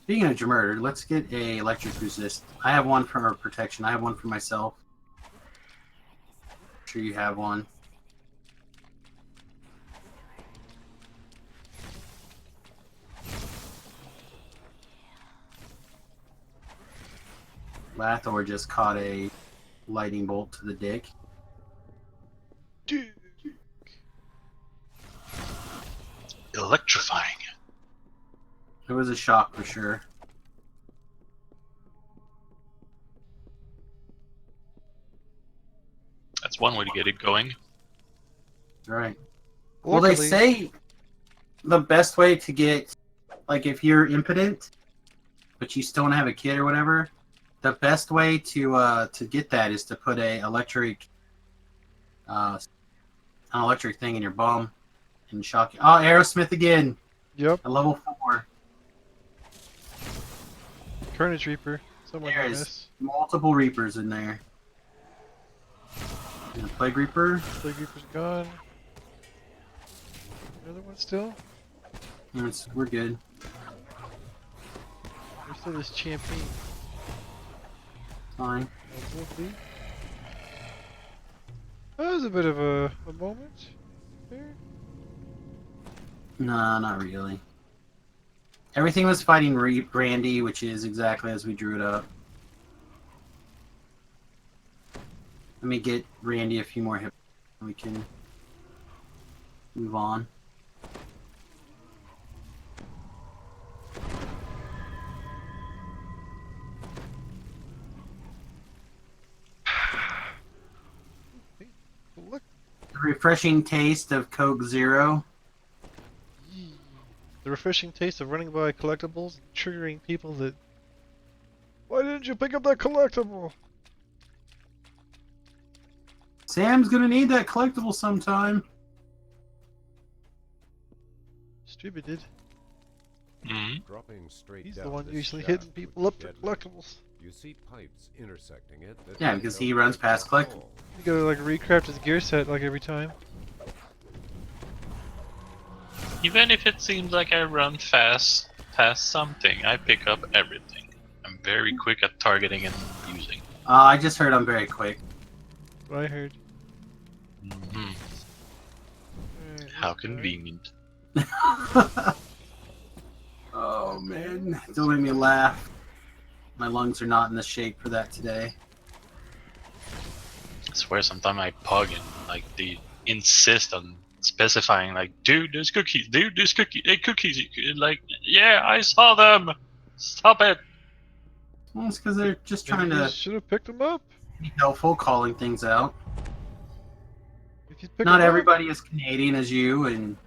Speaking of murdered, let's get a electric resist. I have one for protection. I have one for myself. I'm sure you have one. Lathor just caught a lightning bolt to the dick. Dude. Electrifying. It was a shock for sure. That's one way to get it going. Right. Well, they Luckily- say the best way to get, like, if you're impotent, but you still don't have a kid or whatever, the best way to get that is to put an electric thing in your bum and shock you. Oh, Aerosmith again Yep. at level 4. Carnage Reaper. Someone There on is this. multiple Reapers in there. And a Plague Reaper. Plague Reaper's gone. Another one still? We're good. There's still this champion. Fine. That was a bit of a moment there. Nah, not really. Everything was fighting Randy, which is exactly as we drew it up. Let me get Randy a few more hits and we can move on. Look. The refreshing taste of Coke Zero. The The refreshing taste of running by collectibles, triggering people that. Why didn't you pick up that collectible? Sam's gonna need that collectible sometime. Stupid did. Mhm. Dropping straight He's down the one this usually shaft hitting people up for would be deadly. collectibles. You see pipes intersecting it. that Yeah, lead because out he to runs the past top collectibles. hall. You gotta like recraft his gear set like every time. Even if it seems like I run fast past something, I pick up everything. I'm very quick at targeting and using. I just heard I'm very quick. That's what I heard. Mhm. Alright, How this guy. convenient. Oh man, don't make me laugh. My lungs are not in the shape for that today. I swear sometimes I pug and like they insist on specifying like, dude, there's cookies, dude, there's cookies. Like, yeah, I saw them. Stop it. Well, it's because they're just Maybe trying you to should have picked him up. be helpful, calling things out. If you pick Not him everybody is Canadian as you and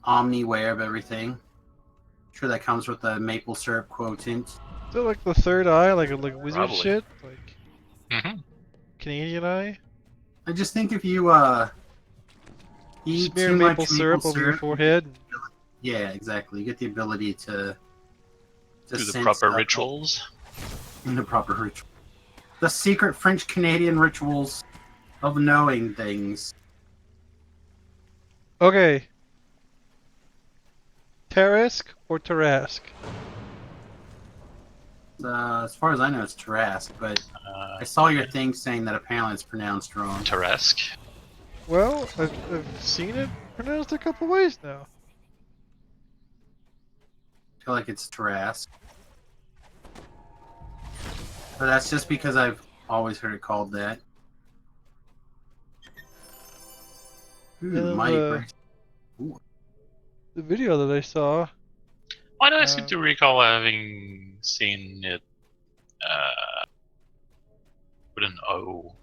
omni-aware of everything. Sure, that comes with the maple syrup quotient. up. Is that like the third eye, like wizard Probably. shit, like Mm-hmm. Canadian eye? I just think if you eat Smear too maple much syrup maple over your syrup, forehead. yeah, exactly. You get the ability to Do the sense proper alcohol rituals. in the proper ritual. The secret French Canadian rituals of knowing things. Okay. Tarask or Tarask? As far as I know, it's Tarask, but I saw your thing saying that apparently it's pronounced wrong. Tarask. Well, I've seen it pronounced a couple ways now. I feel like it's Tarask. But that's just because I've always heard it called that. Ooh, And, mighty uh, brace. The video that I saw. Why do I seem to recall having seen it with an O?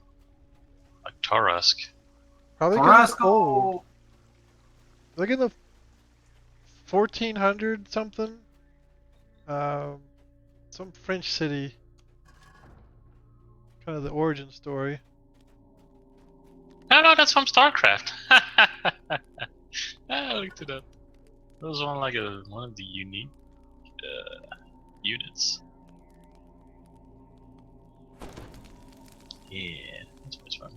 Like Tarask. Probably 'cause it's Carrasco! old. Like in the 1400 something. Some French city. Kind of the origin story. No, that's from StarCraft. I looked it up. That was one of the unique units. Yeah, that's much fun.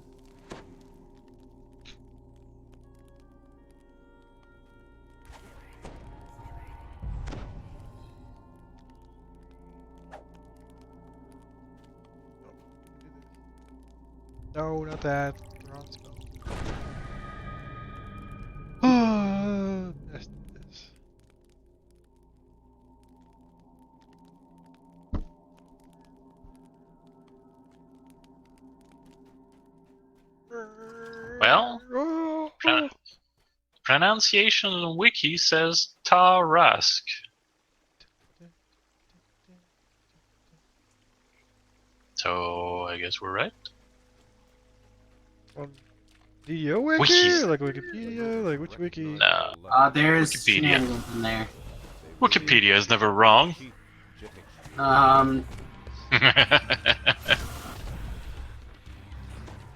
No, not that. Wrong spell. Let's do this. Well, Oh, pronunciation wiki says Tarask. So I guess we're right. on DDO wiki? Wikis. Like Wikipedia? Like which wiki? No. There's Wikipedia. shenanigans in there. Wikipedia is never wrong.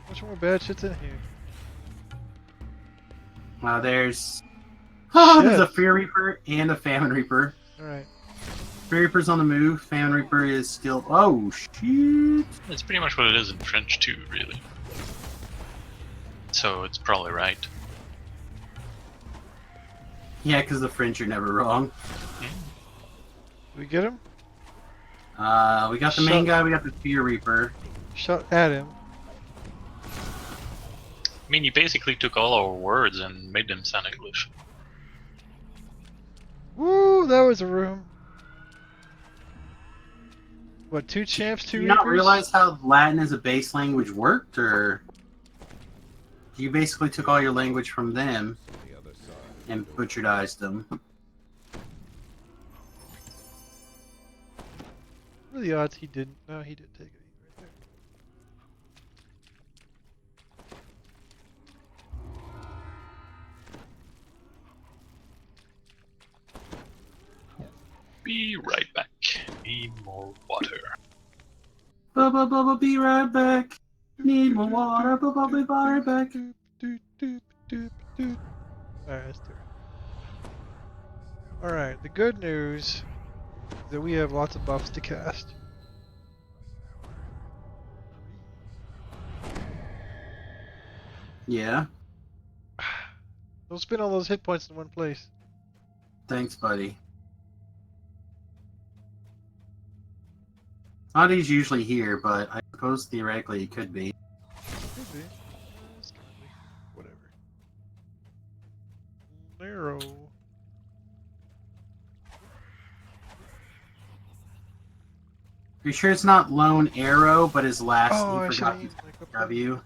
Much more bad shit's in here. There's... Oh, there's a Shit. Fear Reaper and a Famine Reaper. Alright. Fear Reaper's on the move. Famine Reaper is still... Oh, shit! It's pretty much what it is in French too, really. So it's probably right. Yeah, because the French are never wrong. Did we get him? We got the main guy, we got the Fear Reaper. Shot at him. I mean, you basically took all our words and made them sound English. Woo, that was a room. What, 2 champs, 2 Do you reapers? not realize how Latin as a base language worked, or... You basically took all your language from them The other side. and butcheredized them. What are the odds he didn't? No, he did take it right there. Be right back. Need more water. Bubba, be right back. Need more water. Bubba, be right back. Alright, let's do it. Alright, the good news is that we have lots of buffs to cast. Yeah. Don't spend all those hit points in one place. Thanks, buddy. Audie's usually here, but I suppose theoretically it could be. Could be. It's gonna be. Whatever. Narrow. Are you sure it's not Lone Arrow, but his last Oh, I he should forgot have his used my cup. W?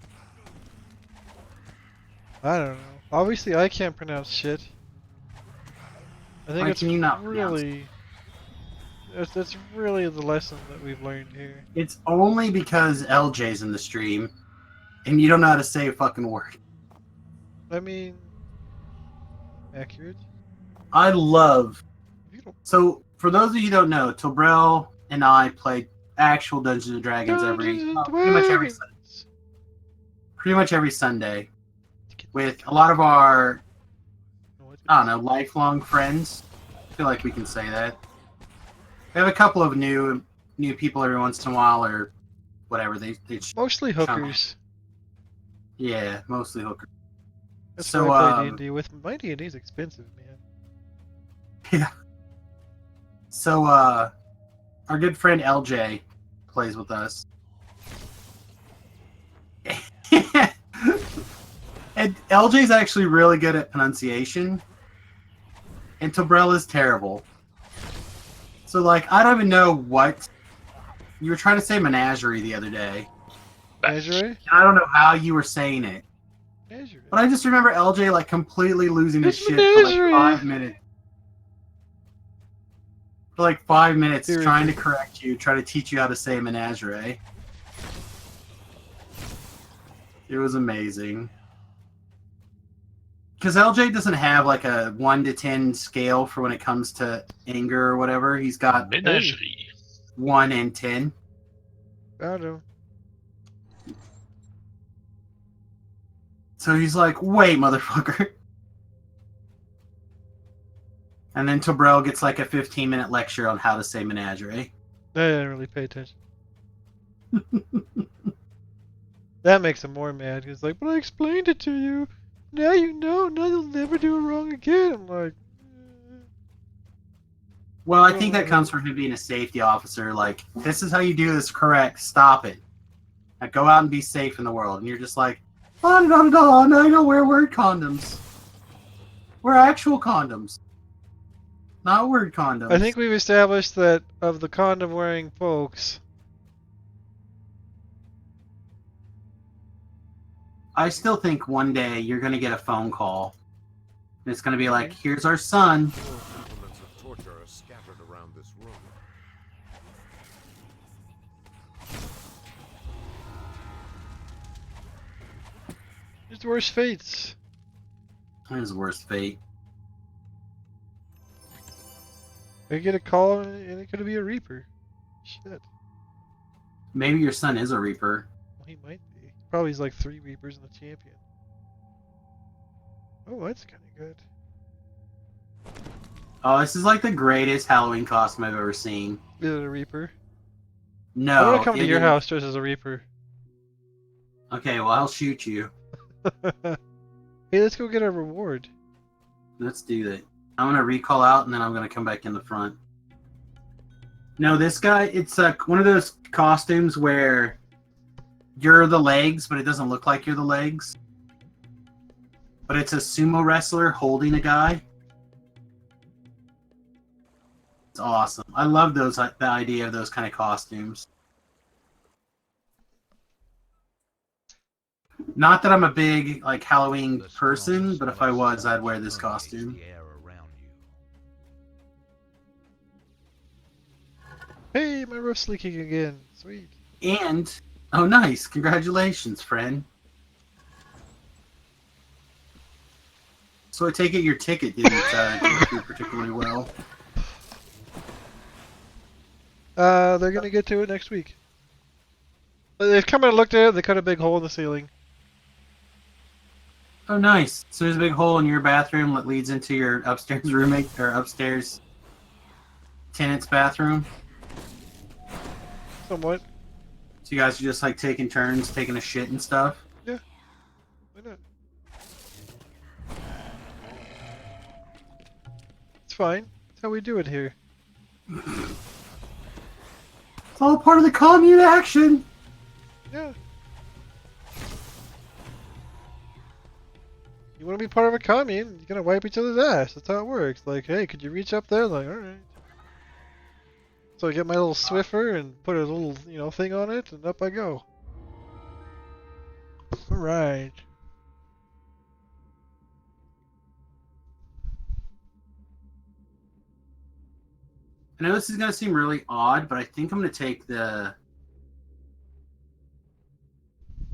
I don't know. Obviously, I can't pronounce shit. I think Why it's can you not pronounce really. That's really the lesson that we've learned here. It's only because LJ's in the stream, and you don't know how to say a fucking word. I mean, accurate. I love. If you don't So, for those of you who don't know, Trogbril and I play actual Dungeons and Dragons pretty much every Sunday with a lot of our, I don't know, lifelong friends. I feel like we can say that. We have a couple of new people every once in a while, or whatever. They Mostly hookers. Yeah, mostly hookers. That's So, why I play D&D with. My D&D's expensive, man. Yeah. So, our good friend LJ plays with us. And LJ's actually really good at pronunciation. And Trogbril is terrible. So, like, I don't even know what... You were trying to say menagerie the other day. Menagerie? I don't know how you were saying it. Menagerie. But I just remember LJ, like, completely losing his It's shit for, menagerie. like, 5 minutes. For, like, 5 minutes Seriously. trying to correct you, trying to teach you how to say menagerie. It was amazing. Because LJ doesn't have, like, a 1 to 10 scale for when it comes to anger or whatever. He's got Menagerie. 1 and 10. Found him. So he's like, wait, motherfucker. And then Trogbril gets like a 15-minute lecture on how to say menagerie. I didn't really pay attention. That makes him more mad. He's like, but I explained it to you. Now you know. Now you'll never do it wrong again. I'm like... Well, I think that comes from him being a safety officer. Like, this is how you do this correct. Stop it. Now go out and be safe in the world. And you're just like, oh, no, I don't wear word condoms. We're actual condoms. Not word condoms. I think we've established that of the condom wearing folks. I still think one day you're going to get a phone call. And it's going to be like, here's our son. More implements of torture are scattered around this room. It's the worst fates. His worst fate. I get a call and it could be a Reaper. Shit. Maybe your son is a Reaper. Well, he might be. Probably he's like 3 Reapers in the champion. Oh, that's kind of good. Oh, this is like the greatest Halloween costume I've ever seen. Is it a Reaper? No. I'm gonna come to it your is- house dressed as a Reaper. Okay, well, I'll shoot you. Hey, let's go get our reward. Let's do that. I'm gonna recall out, and then I'm gonna come back in the front. No, this guy, it's one of those costumes where you're the legs, but it doesn't look like you're the legs. But it's a sumo wrestler holding a guy. It's awesome. I love those. The idea of those kind of costumes. Not that I'm a big like Halloween The person, strongest but if I was, voice I'd wear this permeates costume. the air around you. Hey, my roof's leaking again. Sweet. And oh, nice! Congratulations, friend. So I take it your ticket didn't go through particularly well. They're gonna get to it next week. They've come and looked at it. They cut a big hole in the ceiling. Oh, nice. So there's a big hole in your bathroom that leads into your upstairs roommate or upstairs tenant's bathroom. Somewhat. So you guys are just like taking turns, taking a shit and stuff. Yeah. Why not? It's fine. That's how we do it here. It's all part of the commune action. Yeah. You want to be part of a commune? You're gonna wipe each other's ass. That's how it works. Like, hey, could you reach up there? Like, all right. So I get my little Swiffer and put a little, thing on it, and up I go. All right. I know this is gonna seem really odd, but I think I'm gonna take the.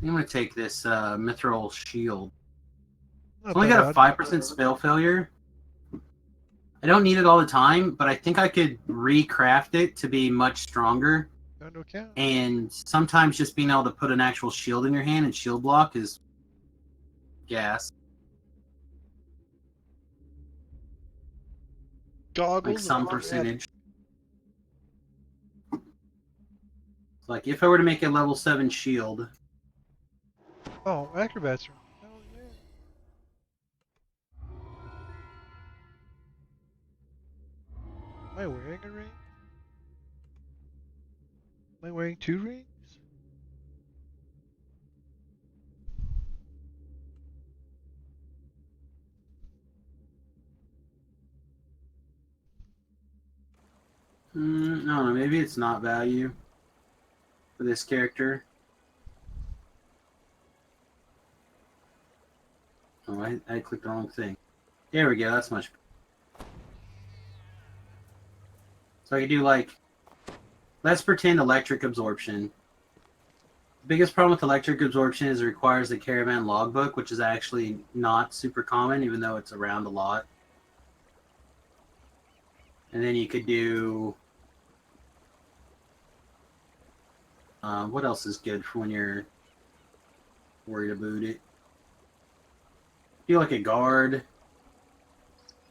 I'm gonna take this mithril shield. It's only got a 5% spell failure. I don't need it all the time, but I think I could recraft it to be much stronger. And sometimes just being able to put an actual shield in your hand and shield block is gas. Goggles. Like some percentage. Like if I were to make a level 7 shield. Oh, acrobats room. Hell yeah. Am I wearing a ring? Am I wearing 2 rings? I don't know, maybe it's not value for this character. Oh, I clicked the wrong thing. There we go, that's much better. So I can do like, let's pretend electric absorption. The biggest problem with electric absorption is it requires the caravan logbook, which is actually not super common, even though it's around a lot. And then you could do... what else is good for when you're worried about it? Do like a guard.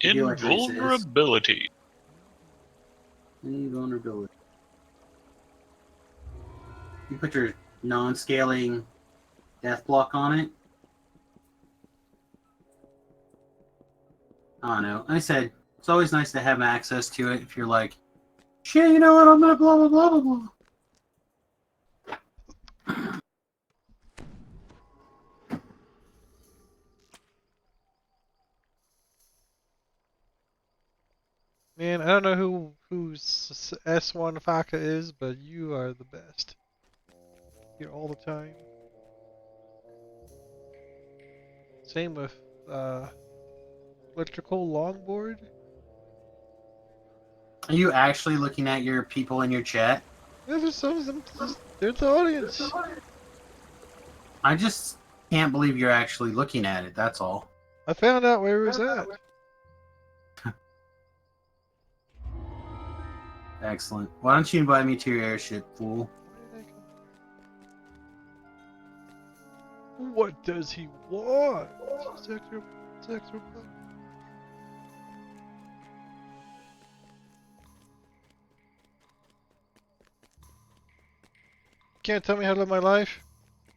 Do like resist. Invulnerability. Any vulnerability. You put your non-scaling death block on it. I don't know. Like I said, it's always nice to have access to it if you're like, shit, you know what, I'm gonna blah blah blah blah blah. Man, I don't know whose S1 Faka is, but you are the best. Here all the time. Same with electrical longboard. Are you actually looking at your people in your chat? Yeah, there's some of them. They're the audience. I just can't believe you're actually looking at it, that's all. I found out where it was at. Excellent. Why don't you invite me to your airship, fool? What does he want? Sex. Can't tell me how to live my life?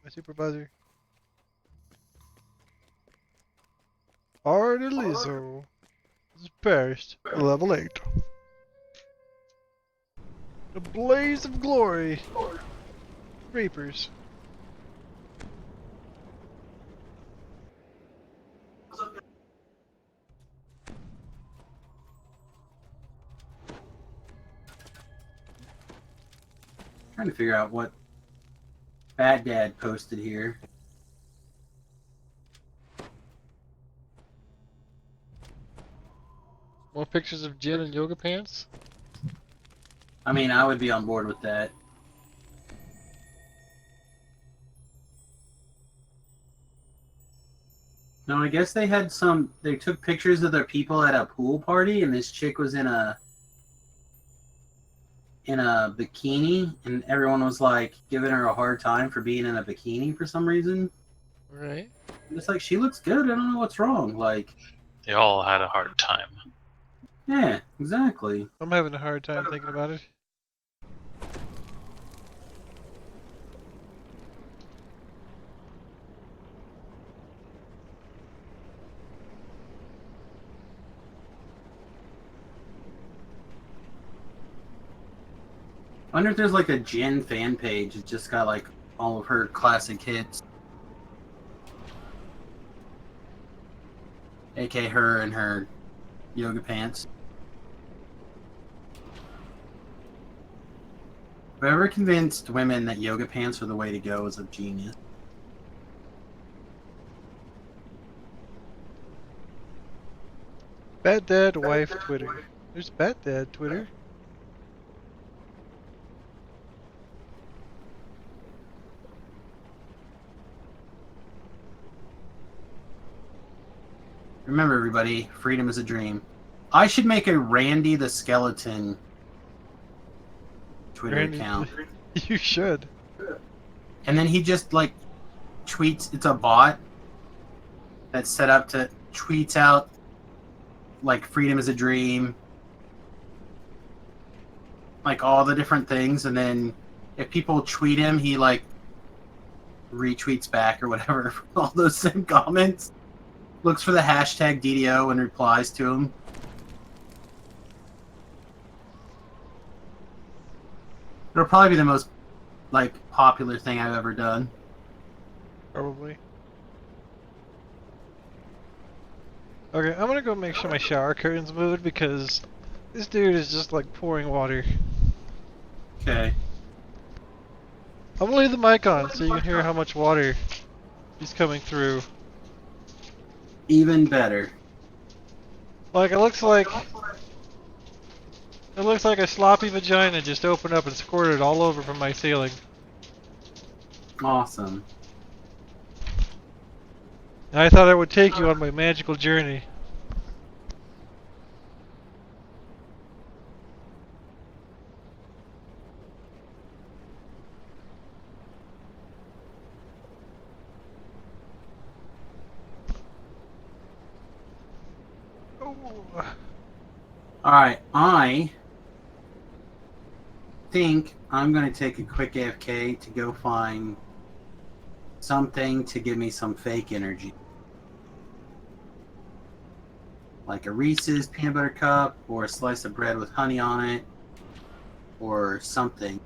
My supervisor. Ardelizo is perished at level 8. A blaze of glory. Reapers. Trying to figure out what Bad Dad posted here. More pictures of Jin in yoga pants? I mean, I would be on board with that. No, I guess they had some... They took pictures of their people at a pool party, and this chick was in in a bikini, and everyone was like giving her a hard time for being in a bikini for some reason. Right. It's like she looks good. I don't know what's wrong. Like, They all had a hard time. yeah, exactly. I'm having a hard time thinking about it. I wonder if there's like a Jen fan page. It's just got like all of her classic hits. AK her and her yoga pants. Whoever convinced women that yoga pants are the way to go is a genius. Bat Dad Wife Twitter. There's Bat Dad Twitter. Remember, everybody, freedom is a dream. I should make a Randy the Skeleton Twitter Randy- account. You should. And then he just, like, tweets. It's a bot that's set up to tweets out, like, freedom is a dream. Like, all the different things. And then if people tweet him, he, like, retweets back or whatever. All those same comments. Looks for the hashtag DDO and replies to him. It'll probably be the most, like, popular thing I've ever done. Probably. Okay, I'm gonna go make sure my shower curtain's moved because this dude is just like pouring water. Okay. I'm gonna leave the mic on so you can hear how much water is coming through. Even better. Like it looks like a sloppy vagina just opened up and squirted all over from my ceiling. Awesome. And I thought I would take you on my magical journey. Oh. Alright, I think I'm going to take a quick AFK to go find something to give me some fake energy. Like a Reese's peanut butter cup, or a slice of bread with honey on it, or something.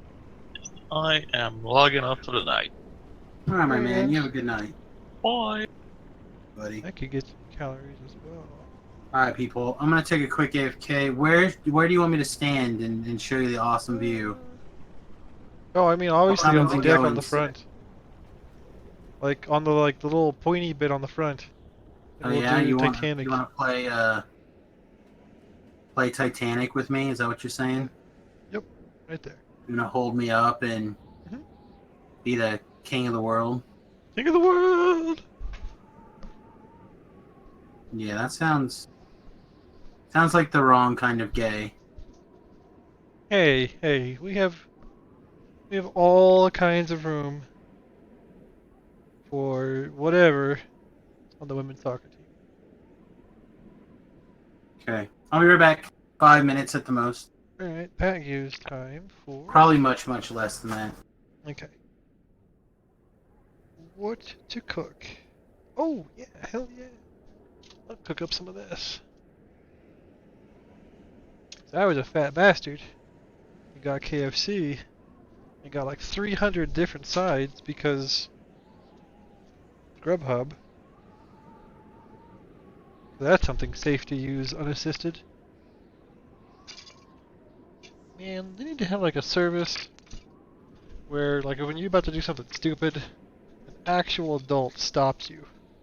I am logging off for the night. Alright, my Alright, man, man. you have a good night, Bye. buddy. I could get some calories as well. Alright, people, I'm going to take a quick AFK. Where do you want me to stand and show you the awesome view? Oh, I mean, obviously on happens the in deck on the Goins? front. Like on the the little pointy bit on the front. And Oh we'll yeah, do you want Titanic. to play Titanic with me? Is that what you're saying? Right there. You're gonna hold me up and Mhm. be the king of the world? King of the world! Yeah, that sounds like the wrong kind of gay. Hey, we have all kinds of room for whatever on the women's soccer team. Okay, I'll be right back. 5 minutes at the most. Alright, Pat use time for... Probably much less than that. Okay. What to cook? Oh, yeah, hell yeah. I'll cook up some of this. I was a fat bastard. I got KFC. I got like 300 different sides because Grubhub. That's something safe to use unassisted. Man, they need to have like a service where like when you're about to do something stupid, an actual adult stops you.